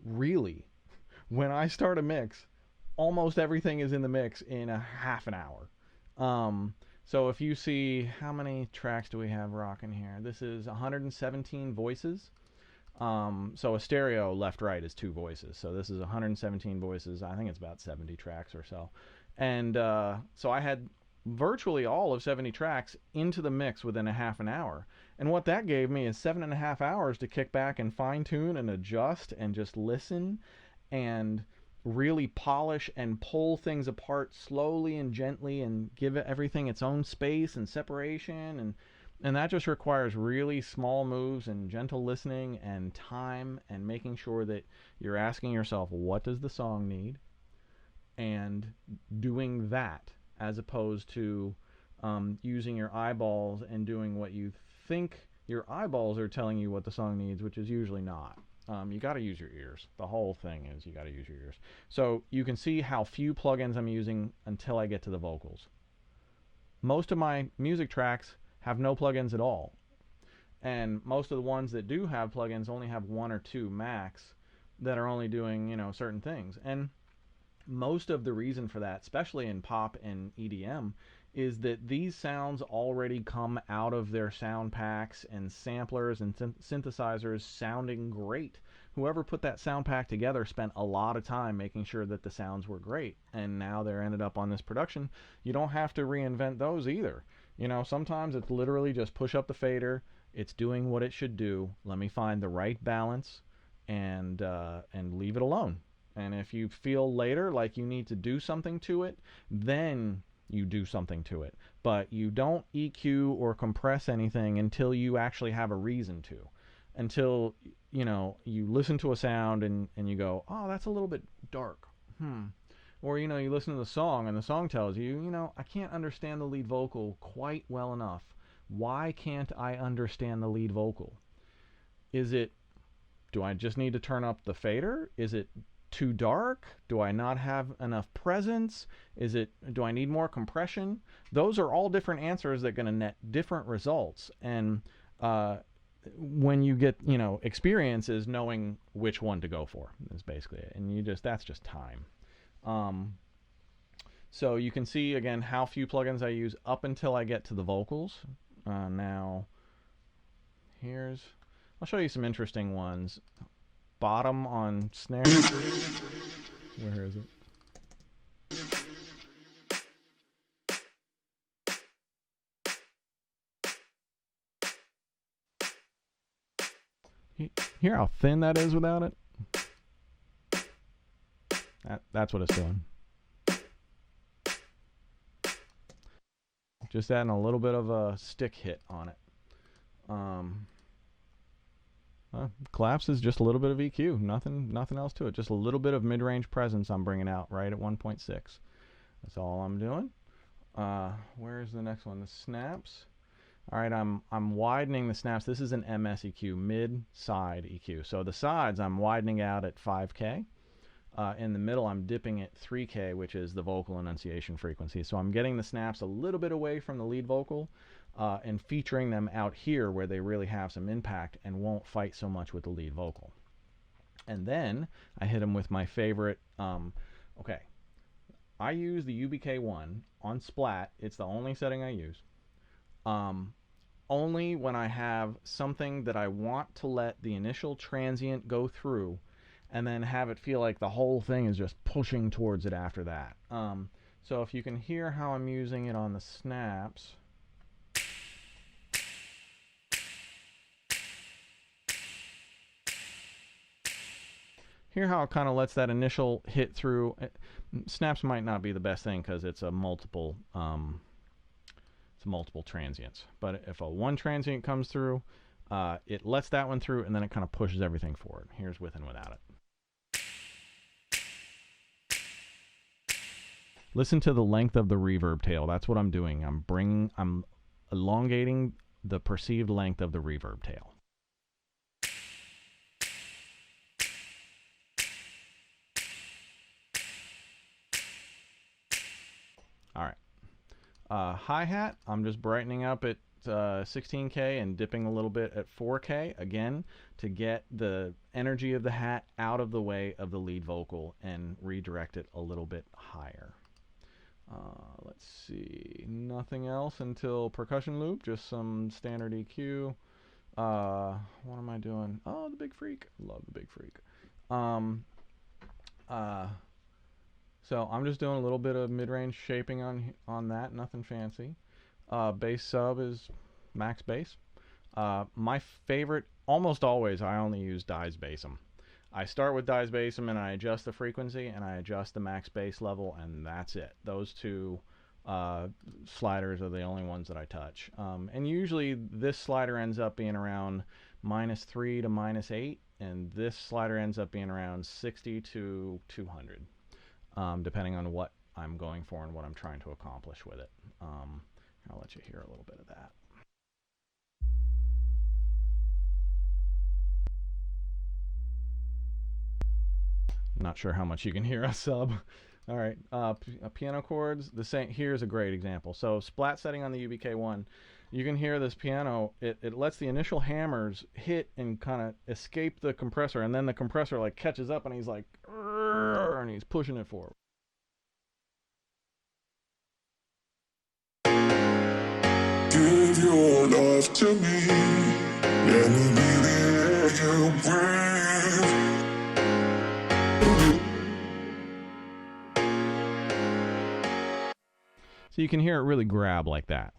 really, when I start a mix, almost everything is in the mix in a half an hour. So if you see, how many tracks do we have rocking here? This is 117 voices. So a stereo left right is 2 voices. So this is 117 voices. I think it's about 70 tracks or so. And so I had virtually all of 70 tracks into the mix within a half an hour. And what that gave me is 7.5 hours to kick back and fine tune and adjust and just listen and really polish and pull things apart slowly and gently and give everything its own space and separation, and that just requires really small moves and gentle listening and time and making sure that you're asking yourself, what does the song need, and doing that as opposed to using your eyeballs and doing what you think your eyeballs are telling you what the song needs, which is usually not. You got to use your ears. The whole thing is you got to use your ears. So you can see how few plugins I'm using until I get to the vocals. Most of my music tracks have no plugins at all. And most of the ones that do have plugins only have 1 or 2 max that are only doing, certain things. And most of the reason for that, especially in pop and EDM, is that these sounds already come out of their sound packs and samplers and synthesizers sounding great. Whoever put that sound pack together spent a lot of time making sure that the sounds were great, and now they're ended up on this production. You don't have to reinvent those either. Sometimes it's literally just push up the fader. It's doing what it should do. Let me find the right balance and leave it alone. And if you feel later like you need to do something to it, then you do something to it. But you don't EQ or compress anything until you actually have a reason to. Until, you listen to a sound and you go, oh, that's a little bit dark. Or, you listen to the song and the song tells you, I can't understand the lead vocal quite well enough. Why can't I understand the lead vocal? Do I just need to turn up the fader? Is it too dark? Do I not have enough presence? Do I need more compression? Those are all different answers that are going to net different results. And when you get, experience is knowing which one to go for is basically it. And that's just time. So you can see again how few plugins I use up until I get to the vocals. Now I'll show you some interesting ones. Bottom on snare. Where is it? Hear how thin that is without it? That's what it's doing. Just adding a little bit of a stick hit on it. Collapse is just a little bit of EQ. Nothing else to it. Just a little bit of mid-range presence I'm bringing out right at 1.6. That's all I'm doing. Where's the next one? The snaps. All right, I'm widening the snaps. This is an MS EQ, mid-side EQ. So the sides I'm widening out at 5K. In the middle, I'm dipping at 3K, which is the vocal enunciation frequency. So I'm getting the snaps a little bit away from the lead vocal and featuring them out here where they really have some impact and won't fight so much with the lead vocal. And then I hit them with my favorite. I use the UBK1 on Splat. It's the only setting I use. Only when I have something that I want to let the initial transient go through and then have it feel like the whole thing is just pushing towards it after that. So if you can hear how I'm using it on the snaps. Hear how it kind of lets that initial hit through. Snaps might not be the best thing because it's a multiple transients. But if a one transient comes through, it lets that one through and then it kind of pushes everything forward. Here's with and without it. Listen to the length of the reverb tail. That's what I'm doing. I'm elongating the perceived length of the reverb tail. All right. Hi-hat, I'm just brightening up at 16K and dipping a little bit at 4K, again, to get the energy of the hat out of the way of the lead vocal and redirect it a little bit higher. Let's see, nothing else until percussion loop, just some standard EQ. What am I doing? Oh, the Big Freak. Love the Big Freak. So I'm just doing a little bit of mid-range shaping on that, nothing fancy. Bass sub is max bass. My favorite, almost always, I only use DAWS bassum. I start with DAWS bassum and I adjust the frequency and I adjust the max bass level, and that's it. Those two sliders are the only ones that I touch. And usually this slider ends up being around -3 to -8, and this slider ends up being around 60 to 200, depending on what I'm going for and what I'm trying to accomplish with it. I'll let you hear a little bit of that. Not sure how much you can hear a sub. All right, piano chords, the same. Here's a great example. So splat setting on the UBK1, you can hear this piano, it lets the initial hammers hit and kind of escape the compressor, and then the compressor like catches up and he's like, and he's pushing it forward. Give your love to me. Let me be the air you breathe. So you can hear it really grab like that.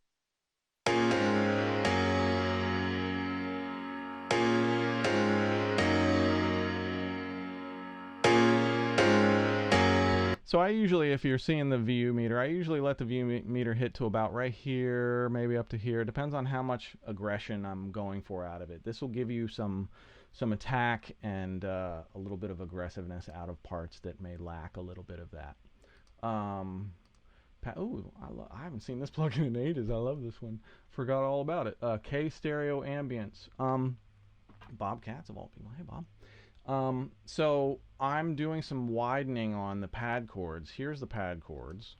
So I usually, if you're seeing the VU meter, I usually let the VU meter hit to about right here, maybe up to here. Depends on how much aggression I'm going for out of it. This will give you some attack and a little bit of aggressiveness out of parts that may lack a little bit of that. Ooh, I haven't seen this plugin in ages. I love this one. Forgot all about it. K Stereo Ambience. Bob Katz of all people. Hey, Bob. So I'm doing some widening on the pad chords. Here's the pad chords.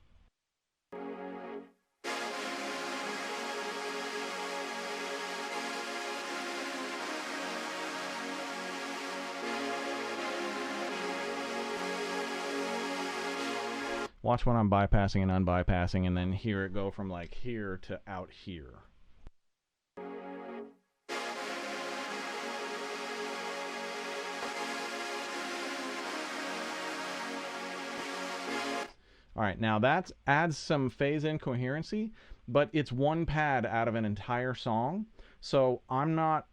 Watch when I'm bypassing and unbypassing, and then hear it go from like here to out here. All right, now that adds some phase incoherency, but it's one pad out of an entire song. So I'm not,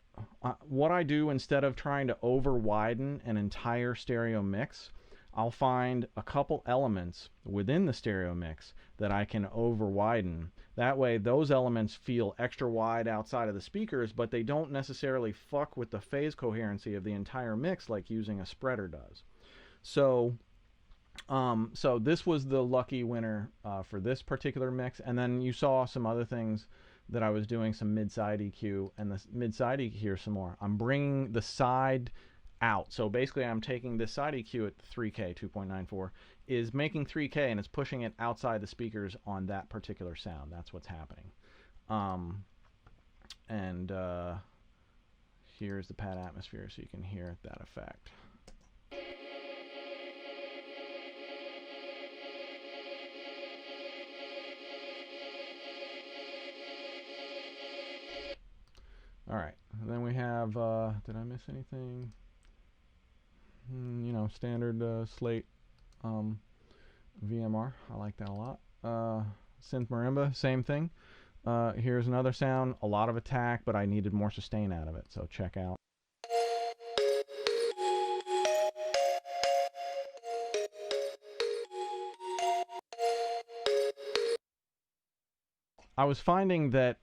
what I do instead of trying to over widen an entire stereo mix, I'll find a couple elements within the stereo mix that I can over widen. That way those elements feel extra wide outside of the speakers, but they don't necessarily fuck with the phase coherency of the entire mix like using a spreader does. So this was the lucky winner for this particular mix, and then you saw some other things that I was doing, some mid-side EQ, and the mid-side EQ here some more. I'm bringing the side out. So basically I'm taking this side EQ at 3K, 2.94, is making 3K, and it's pushing it outside the speakers on that particular sound. That's what's happening. Here's the pad atmosphere so you can hear that effect. All right, and then we have, did I miss anything? You know, standard Slate VMR. I like that a lot. Synth Marimba, same thing. Here's another sound, a lot of attack, but I needed more sustain out of it, so check out. I was finding that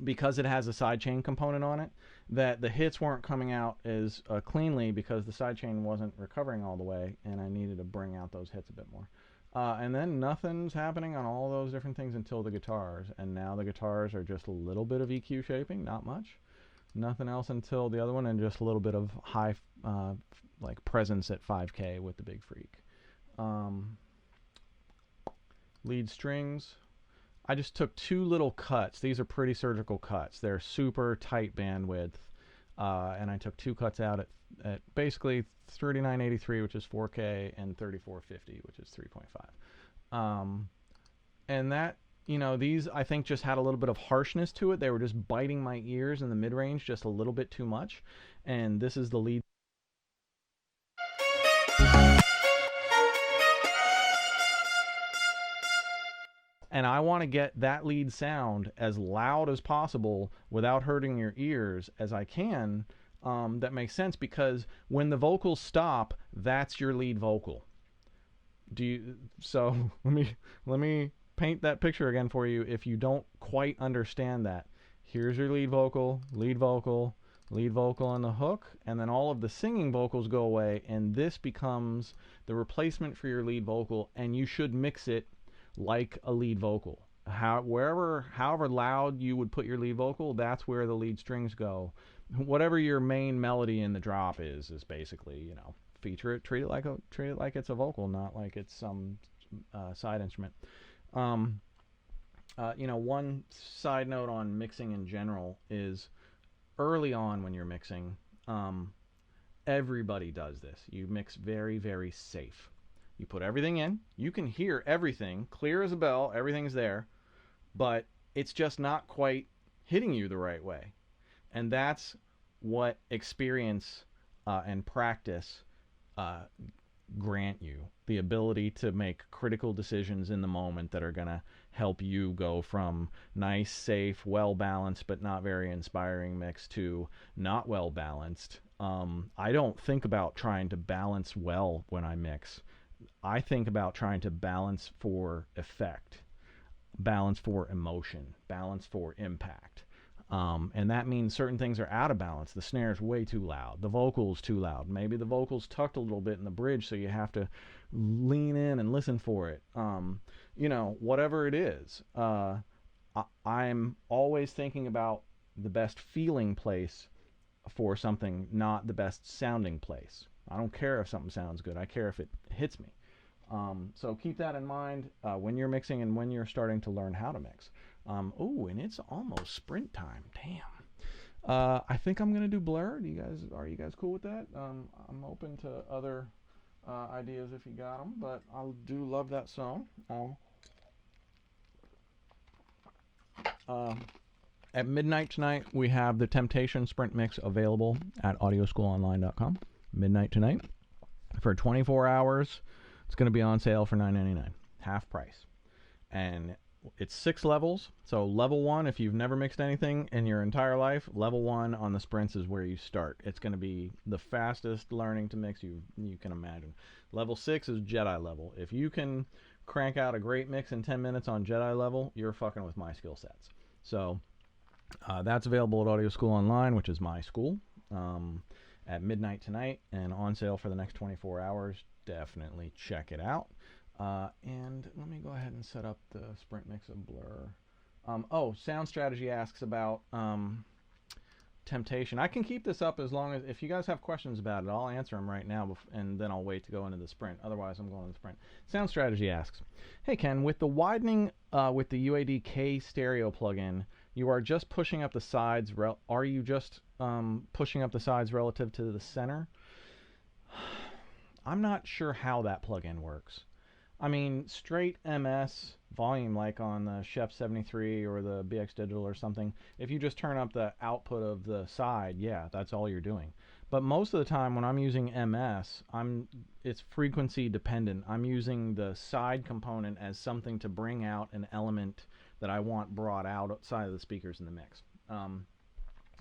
because it has a sidechain component on it, that the hits weren't coming out as cleanly because the sidechain wasn't recovering all the way, and I needed to bring out those hits a bit more. And then nothing's happening on all those different things until the guitars, and now the guitars are just a little bit of EQ shaping, not much. Nothing else until the other one, and just a little bit of high like presence at 5K with the Big Freak. Lead strings. I just took two little cuts. These are pretty surgical cuts. They're super tight bandwidth. And I took two cuts out at basically 3983, which is 4K, and 3450, which is 3.5. And that, you know, these I think just had a little bit of harshness to it. They were just biting my ears in the mid-range just a little bit too much. And this is the lead. And I want to get that lead sound as loud as possible without hurting your ears as I can. That makes sense, because when the vocals stop, that's your lead vocal. So let me paint that picture again for you if you don't quite understand that. Here's your lead vocal, lead vocal, lead vocal on the hook, and then all of the singing vocals go away, and this becomes the replacement for your lead vocal, and you should mix it like a lead vocal. However loud you would put your lead vocal, that's where the lead strings go. Whatever your main melody in the drop is basically, you know, feature it, treat it like it's a vocal, not like it's some side instrument. One side note on mixing in general is early on when you're mixing, everybody does this. You mix very, very safe. You put everything in. You can hear everything, clear as a bell, everything's there, but it's just not quite hitting you the right way. And that's what experience and practice grant you, the ability to make critical decisions in the moment that are going to help you go from nice, safe, well-balanced, but not very inspiring mix to not well-balanced. I don't think about trying to balance well when I mix. I think about trying to balance for effect, balance for emotion, balance for impact. And that means certain things are out of balance. The snare's way too loud. The vocal's too loud. Maybe the vocal's tucked a little bit in the bridge, so you have to lean in and listen for it. Whatever it is. I'm always thinking about the best feeling place for something, not the best sounding place. I don't care if something sounds good. I care if it hits me. So keep that in mind when you're mixing and when you're starting to learn how to mix. And it's almost sprint time. Damn. I think I'm going to do Blur. Are you guys cool with that? I'm open to other ideas if you got them, but I do love that song. At midnight tonight, we have the Temptation Sprint Mix available at audioschoolonline.com. Midnight tonight. For 24 hours, it's going to be on sale for $9.99. Half price. And it's 6 levels. So level 1, if you've never mixed anything in your entire life, level 1 on the sprints is where you start. It's going to be the fastest learning to mix you can imagine. Level 6 is Jedi level. If you can crank out a great mix in 10 minutes on Jedi level, you're fucking with my skill sets. So that's available at Audio School Online, which is my school, at midnight tonight, and on sale for the next 24 hours. Definitely check it out. And let me go ahead and set up the Sprint Mix of Blur. Sound Strategy asks about Temptation. I can keep this up as long as, if you guys have questions about it, I'll answer them right now, and then I'll wait to go into the Sprint. Otherwise, I'm going to the Sprint. Sound Strategy asks, hey Ken, with the widening with the UAD K Stereo plugin, you are just pushing up the sides. Are you just pushing up the sides relative to the center? I'm not sure how that plugin works. I mean, straight MS volume, like on the Chef 73 or the BX Digital or something, if you just turn up the output of the side, yeah, that's all you're doing. But most of the time when I'm using MS, it's frequency dependent. I'm using the side component as something to bring out an element that I want brought out outside of the speakers in the mix.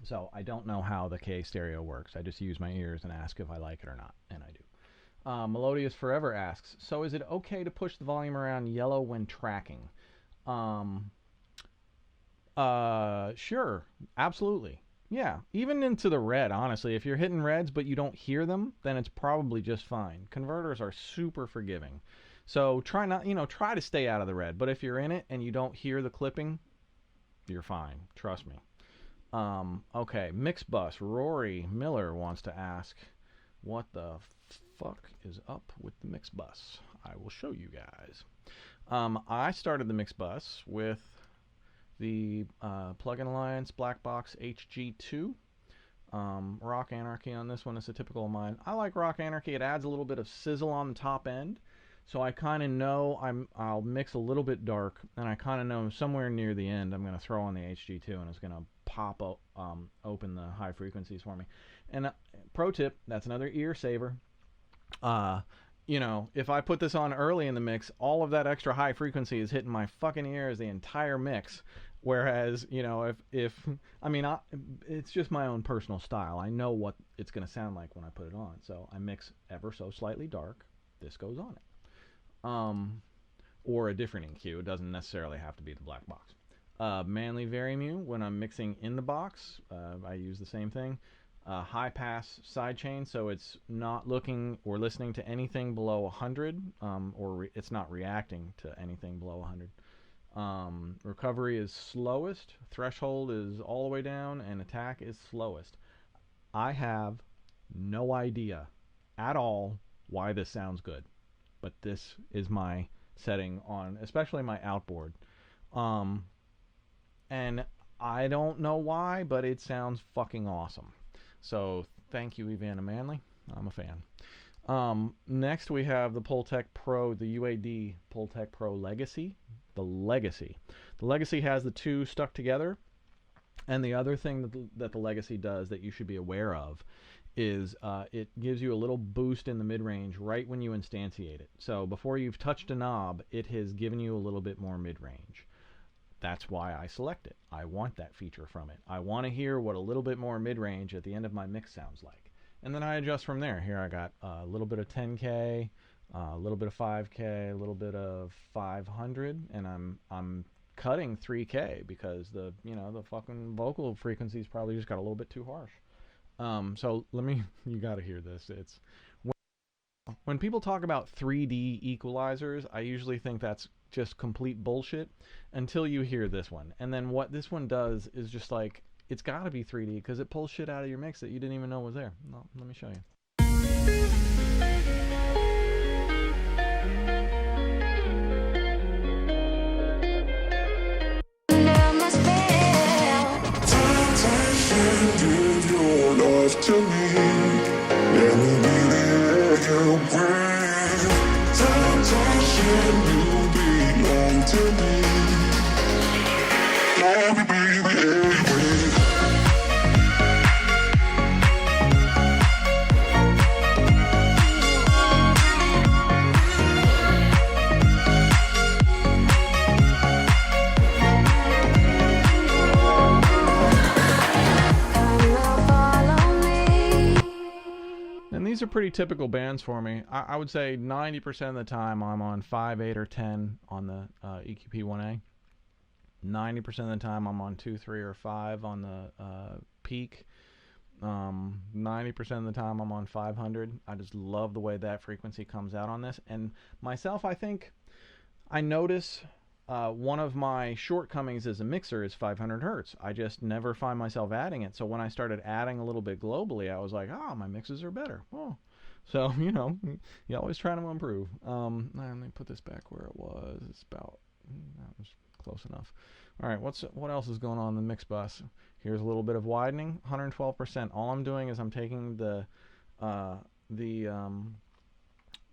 So I don't know how the K Stereo works. I just use my ears and ask if I like it or not, and I do. Melodious Forever asks, so is it okay to push the volume around yellow when tracking? Sure, absolutely. Yeah, even into the red, honestly. If you're hitting reds but you don't hear them, then it's probably just fine. Converters are super forgiving. So try to stay out of the red. But if you're in it and you don't hear the clipping, you're fine. Trust me. Okay, Mix Bus. Rory Miller wants to ask, what the fuck is up with the Mix Bus? I will show you guys. I started the Mix Bus with the Plug-in Alliance Black Box HG2. Rock Anarchy on this one is a typical of mine. I like Rock Anarchy. It adds a little bit of sizzle on the top end. So I kind of know I'll mix a little bit dark, and I kind of know somewhere near the end I'm going to throw on the HG2, and it's going to pop open the high frequencies for me. And pro tip, that's another ear saver. If I put this on early in the mix, all of that extra high frequency is hitting my fucking ears the entire mix. Whereas, it's just my own personal style. I know what it's going to sound like when I put it on. So I mix ever so slightly dark. This goes on it. Or a different EQ. It doesn't necessarily have to be the black box. Manly Varimu, when I'm mixing in the box, I use the same thing. High pass sidechain, so it's not looking or listening to anything below 100, it's not reacting to anything below 100. Recovery is slowest, threshold is all the way down, and attack is slowest. I have no idea at all why this sounds good, but this is my setting on, especially my outboard. And I don't know why, but it sounds fucking awesome. So thank you, Evanna Manley. I'm a fan. Next we have the Pultec Pro, the UAD Pultec Pro Legacy. The Legacy. The Legacy has the two stuck together. And the other thing that the Legacy does that you should be aware of is it gives you a little boost in the mid-range right when you instantiate it. So before you've touched a knob, it has given you a little bit more mid-range. That's why I select it. I want that feature from it. I want to hear what a little bit more mid-range at the end of my mix sounds like. And then I adjust from there. Here I got a little bit of 10K, a little bit of 5K, a little bit of 500, and I'm cutting 3K because the fucking vocal frequencies probably just got a little bit too harsh. So you got to hear this. It's when people talk about 3D equalizers, I usually think that's just complete bullshit until you hear this one. And then what this one does is just like, it's got to be 3D because it pulls shit out of your mix that you didn't even know was there. No, let me show you. Give your love to me. Let me be the air you breathe. Temptation, you belong to me. Let me be the air you breathe. These are pretty typical bands for me. I would say 90% of the time I'm on 5, 8, or 10 on the EQP1A. 90% of the time I'm on 2, 3, or 5 on the Peak. 90% of the time I'm on 500. I just love the way that frequency comes out on this. And myself, I think I notice one of my shortcomings as a mixer is 500 hertz. I just never find myself adding it. So when I started adding a little bit globally, I was like, my mixes are better. Oh. So, you always try to improve. Let me put this back where it was. It's about, that was close enough. All right, what else is going on in the mix bus? Here's a little bit of widening, 112%. All I'm doing is I'm taking the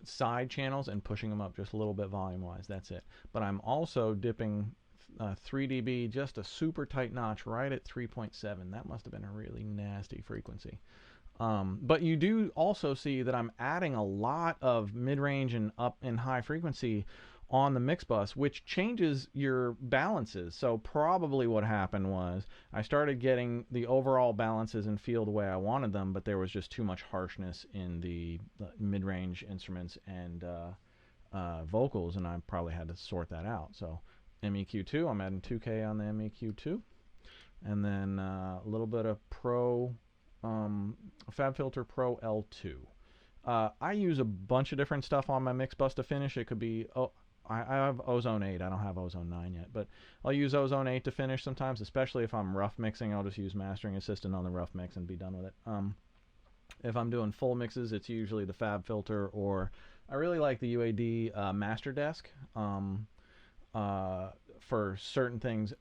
side channels and pushing them up just a little bit volume wise. That's it. But I'm also dipping 3 dB, just a super tight notch right at 3.7. That must have been a really nasty frequency. But you do also see that I'm adding a lot of mid-range and up and high frequency on the mix bus, which changes your balances. So probably what happened was I started getting the overall balances and feel the way I wanted them, but there was just too much harshness in the mid-range instruments and vocals, and I probably had to sort that out. So MEQ2, I'm adding 2K on the MEQ2, and then a little bit of FabFilter Pro L2. I use a bunch of different stuff on my mix bus to finish. It could be I have Ozone 8. I don't have Ozone 9 yet, but I'll use Ozone 8 to finish sometimes, especially if I'm rough mixing. I'll just use Mastering Assistant on the rough mix and be done with it. If I'm doing full mixes, it's usually the Fab Filter, or I really like the UAD Master Desk for certain things.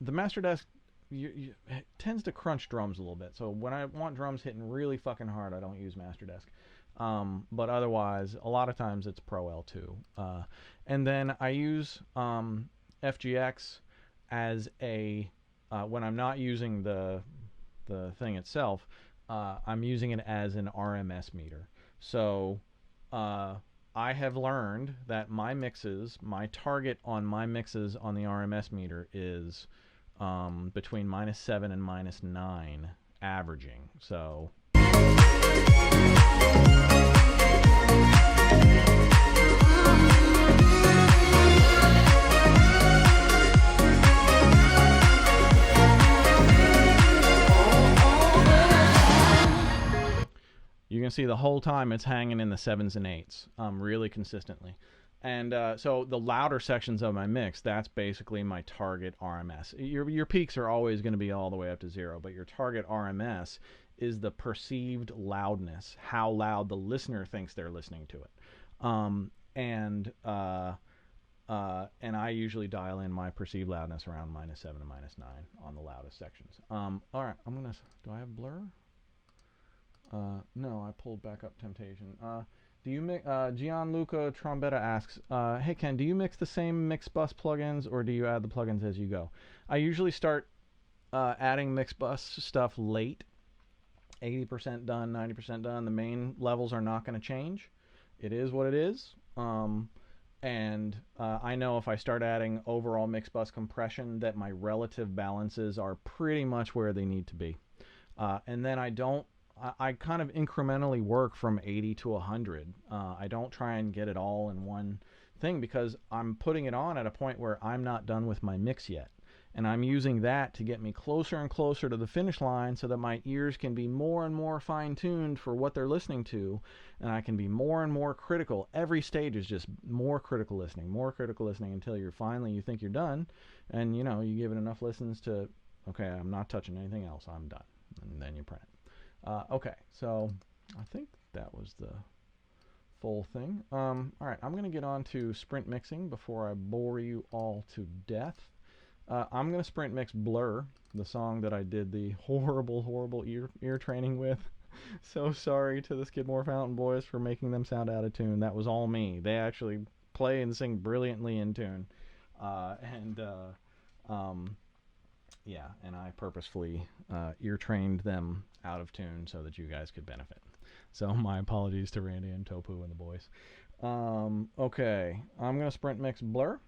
The Master Desk it tends to crunch drums a little bit, so when I want drums hitting really fucking hard, I don't use Master Desk. But otherwise, a lot of times it's Pro L2. And then I use F-GX as a, when I'm not using the thing itself, I'm using it as an RMS meter. So I have learned that my mixes, my target on my mixes on the RMS meter is between -7 and -9 averaging. So you can see the whole time it's hanging in the 7s and 8s really consistently. And so the louder sections of my mix, that's basically my target RMS. Your peaks are always going to be all the way up to 0, but your target RMS is the perceived loudness, how loud the listener thinks they're listening to it. And I usually dial in my perceived loudness around -7 to -9 on the loudest sections. All right, do I have blur? No, I pulled back up Temptation. Do you mix? Gianluca Trombetta asks, "Hey Ken, do you mix the same mix bus plugins, or do you add the plugins as you go?" I usually start adding mix bus stuff late, 80% done, 90% done. The main levels are not going to change. It is what it is. And I know if I start adding overall mix bus compression, that my relative balances are pretty much where they need to be. And then I kind of incrementally work from 80 to 100. I don't try and get it all in one thing, because I'm putting it on at a point where I'm not done with my mix yet. And I'm using that to get me closer and closer to the finish line, so that my ears can be more and more fine-tuned for what they're listening to, and I can be more and more critical. Every stage is just more critical listening until you think you're done, and you give it enough listens to, okay, I'm not touching anything else, I'm done, and then you print. Okay, so I think that was the full thing. All right, I'm going to get on to sprint mixing before I bore you all to death. I'm going to sprint mix Blur, the song that I did the horrible ear training with. So sorry to the Skidmore Fountain Boys for making them sound out of tune. That was all me. They actually play and sing brilliantly in tune. Yeah, and I purposefully ear trained them out of tune so that you guys could benefit. So my apologies to Randy and Topu and the boys. Okay, I'm going to sprint mix Blur.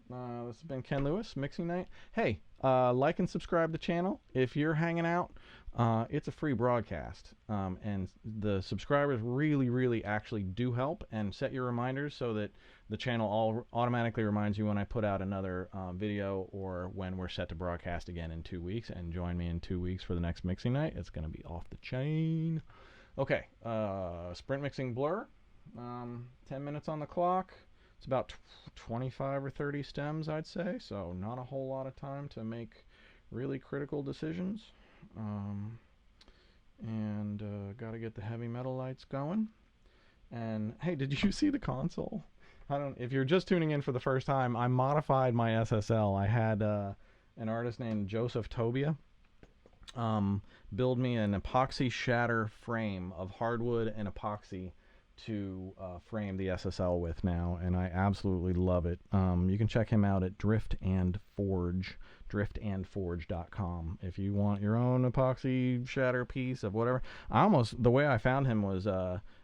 This has been Ken Lewis, Mixing Night. Hey, like and subscribe to the channel. If you're hanging out, it's a free broadcast. And the subscribers really actually do help, and set your reminders so that the channel automatically reminds you when I put out another video, or when we're set to broadcast again in 2 weeks. And join me in 2 weeks for the next Mixing Night. It's going to be off the chain. Okay, sprint mixing Blur. 10 minutes on the clock. It's about 25 or 30 stems, I'd say, so not a whole lot of time to make really critical decisions. Got to get the heavy metal lights going. And hey, did you see the console? If you're just tuning in for the first time, I modified my SSL. I had an artist named Joseph Tobia build me an epoxy shatter frame of hardwood and epoxy to frame the SSL with now, and I absolutely love it. You can check him out at driftandforge.com if you want your own epoxy shatter piece of whatever. The way I found him was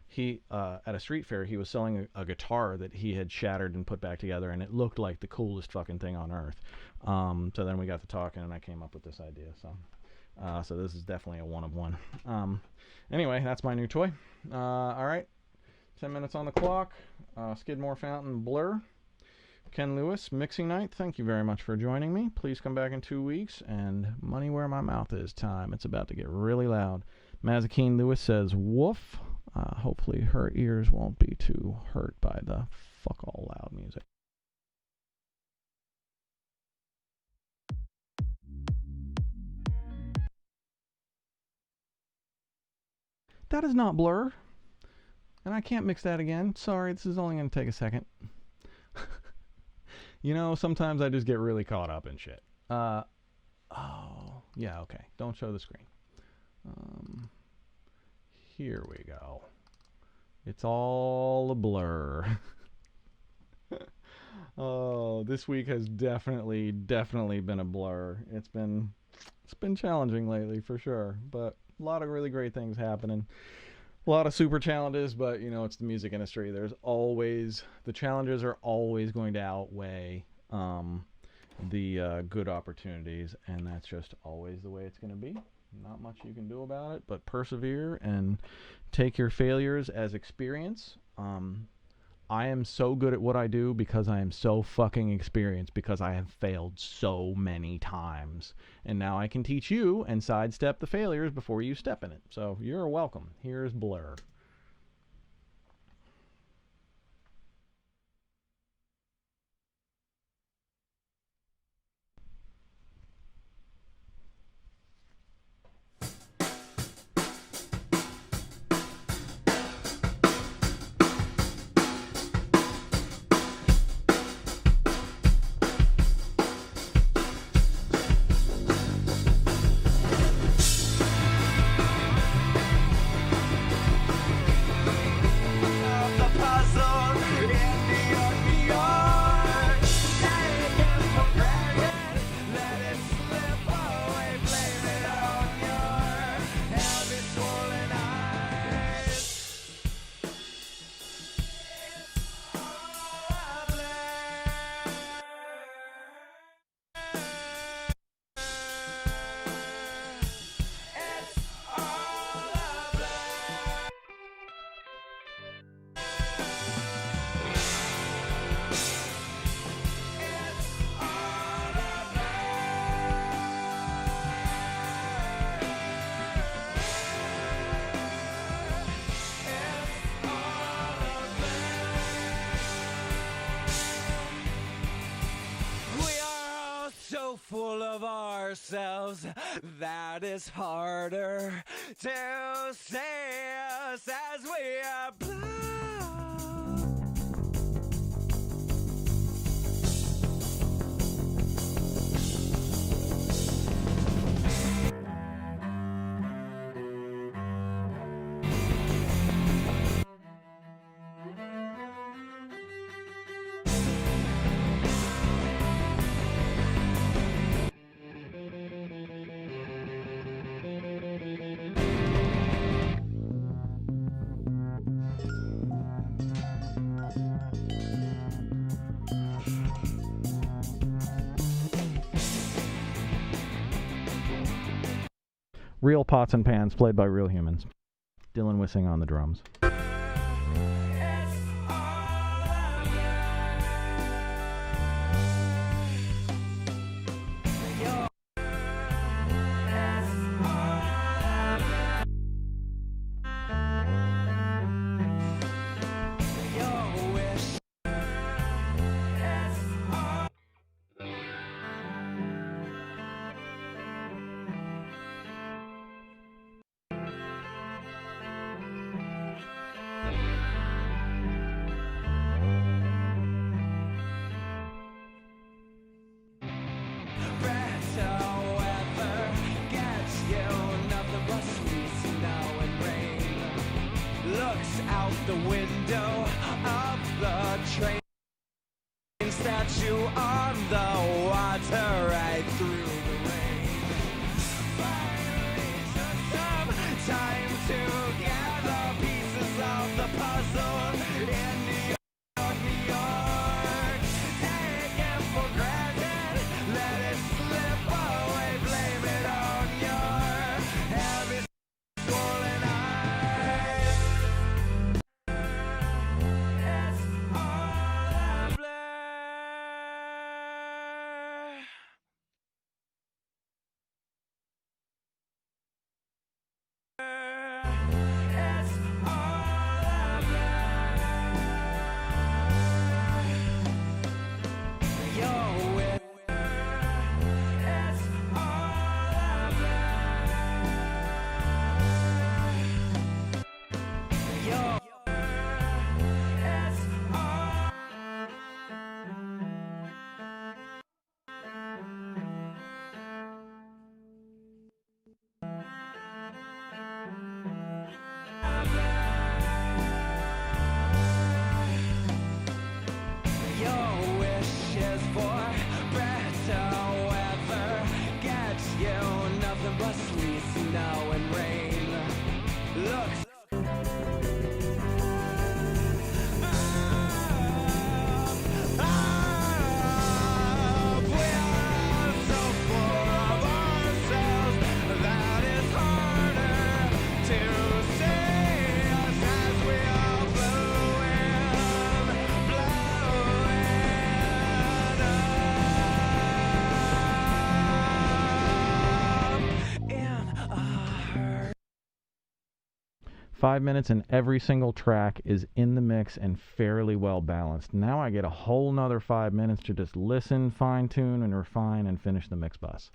he at a street fair, he was selling a guitar that he had shattered and put back together, and it looked like the coolest fucking thing on earth. So then we got to talking, and I came up with this idea. So this is definitely a one of one. Anyway, that's my new toy. All right. 10 minutes on the clock. Skidmore Fountain Blur. Ken Lewis, Mixing Night. Thank you very much for joining me. Please come back in 2 weeks. And money where my mouth is time. It's about to get really loud. Mazakine Lewis says, woof. Hopefully her ears won't be too hurt by the fuck all loud music. That is not Blur. And I can't mix that again. Sorry, this is only going to take a second. Sometimes I just get really caught up in shit. Oh, yeah, okay. Don't show the screen. Here we go. It's all a blur. Oh, this week has definitely been a blur. It's been challenging lately, for sure. But a lot of really great things happening. A lot of super challenges, but it's the music industry. The challenges are always going to outweigh the good opportunities, and that's just always the way it's going to be. Not much you can do about it, but persevere and take your failures as experience. I am so good at what I do because I am so fucking experienced, because I have failed so many times. And now I can teach you and sidestep the failures before you step in it. So you're welcome. Here's Blur. ourselves. That is harder to say as we blow. Real pots and pans played by real humans. Dylan Wissing on the drums. Out the window of the train, statue on the water right through the rain. Finally took some time to gather pieces of the puzzle in New York, taken for granted, let it slip away, blame it on your heavy swollen eyes. Five minutes and every single track is in the mix and fairly well balanced. Now I get a whole nother 5 minutes to just listen, fine tune, and refine and finish the mix bus.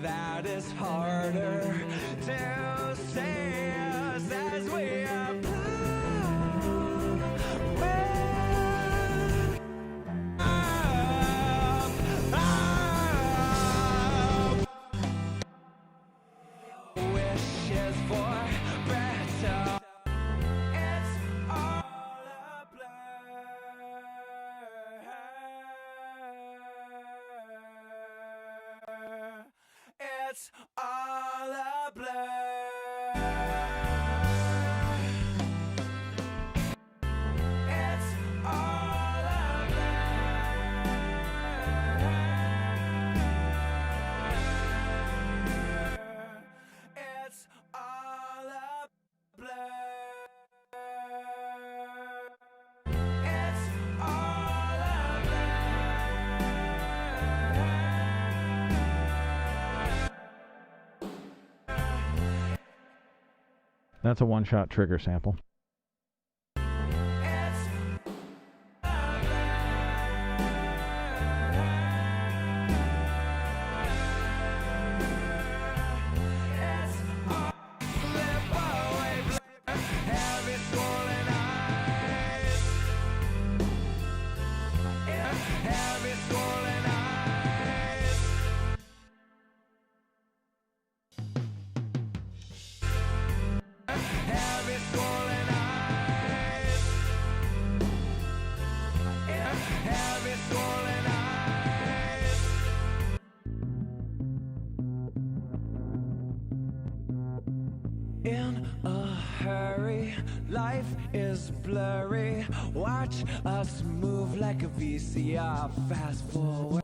That is harder to say as we wishes for better. It's all a blur. It's all That's a one-shot trigger sample. In a hurry, life is blurry. Watch us move like a VCR. Fast forward.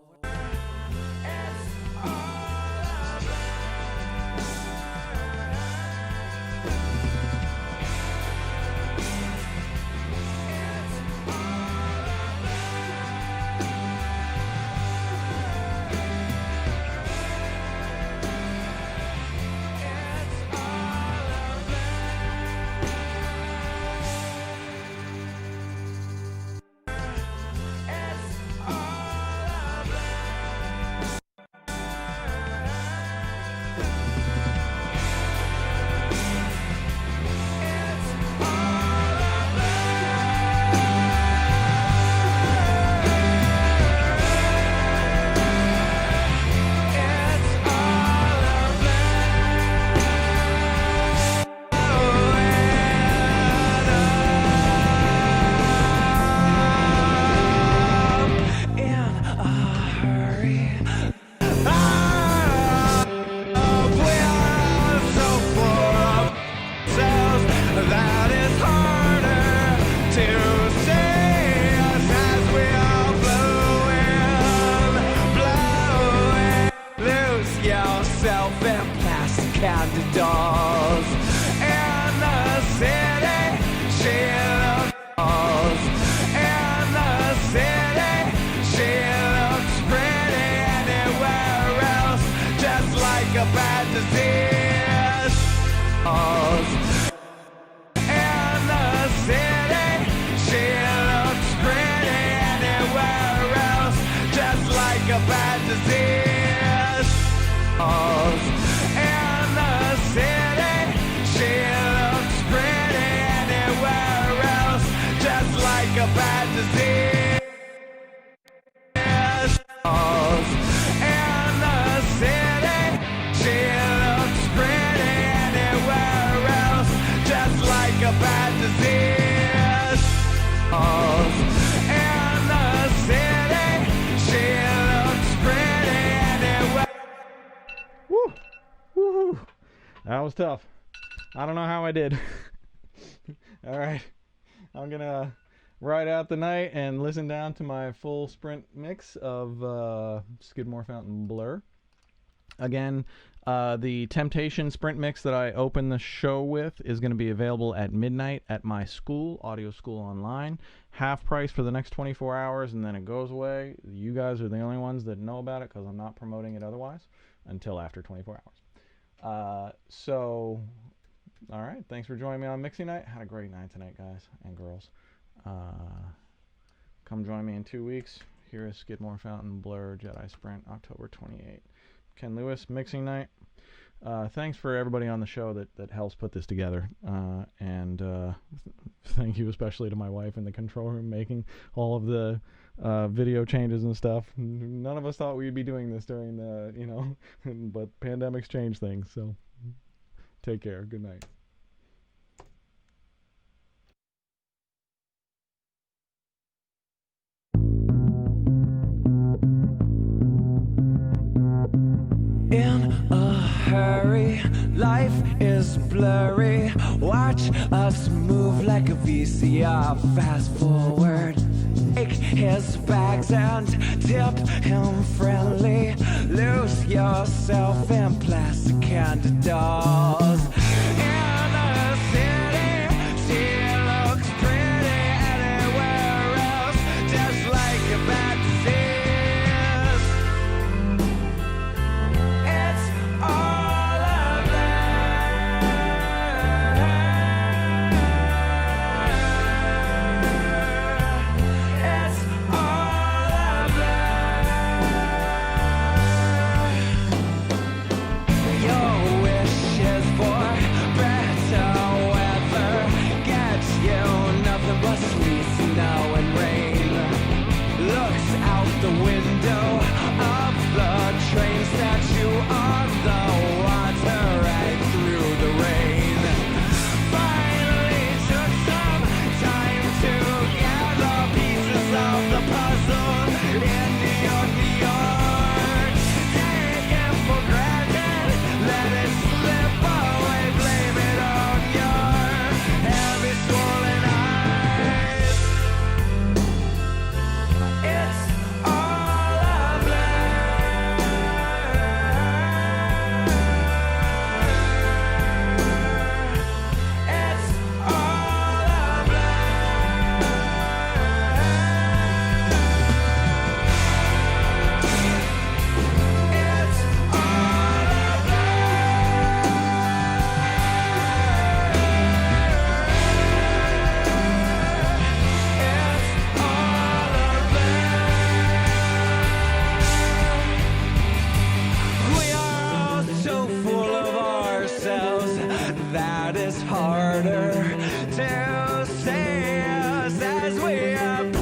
DAWS in the city, she looks in the city, she looks pretty anywhere else, just like a bad disease. In the city, she looks pretty anywhere else, just like a bad disease. In the city, she looks pretty anywhere else, just like a bad disease. In the city, she looks pretty anywhere else, just like a bad disease. In the city, she looks pretty anywhere. Woo! Woo! That was tough. I don't know how I did. All right. I'm going to ride out the night and listen down to my full sprint mix of Skidmore Fountain Blur. Again, the Temptation sprint mix that I opened the show with is going to be available at midnight at my school, Audio School Online. Half price for the next 24 hours, and then it goes away. You guys are the only ones that know about it because I'm not promoting it otherwise until after 24 hours. All right. Thanks for joining me on Mixing Night. Had a great night tonight, guys and girls. Come join me in 2 weeks. Here is Skidmore Fountain Blur Jedi Sprint, October 28th. Ken Lewis, Mixing Night. Thanks for everybody on the show that helps put this together. And thank you especially to my wife in the control room making all of the video changes and stuff. None of us thought we'd be doing this during the, but pandemics change things. So take care. Good night. In a hurry, life is blurry. Watch us move like a VCR. Fast forward. Take his bags and tip him friendly. Lose yourself in plastic candy dolls. In the city, she looks pretty anywhere else, just like a bad disease. It's all of that. that is harder to say as we are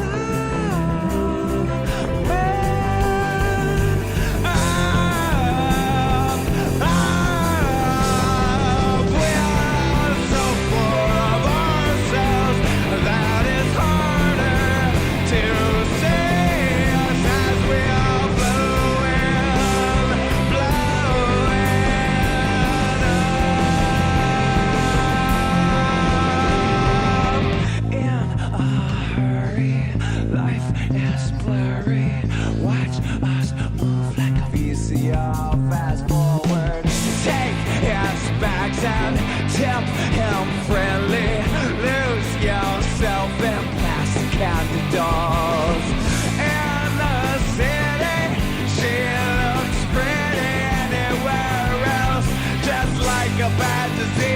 fast forward, take his bags and tip him friendly. Lose yourself in plastic candy dolls. In the city, she looks pretty anywhere else, just like a bad disease.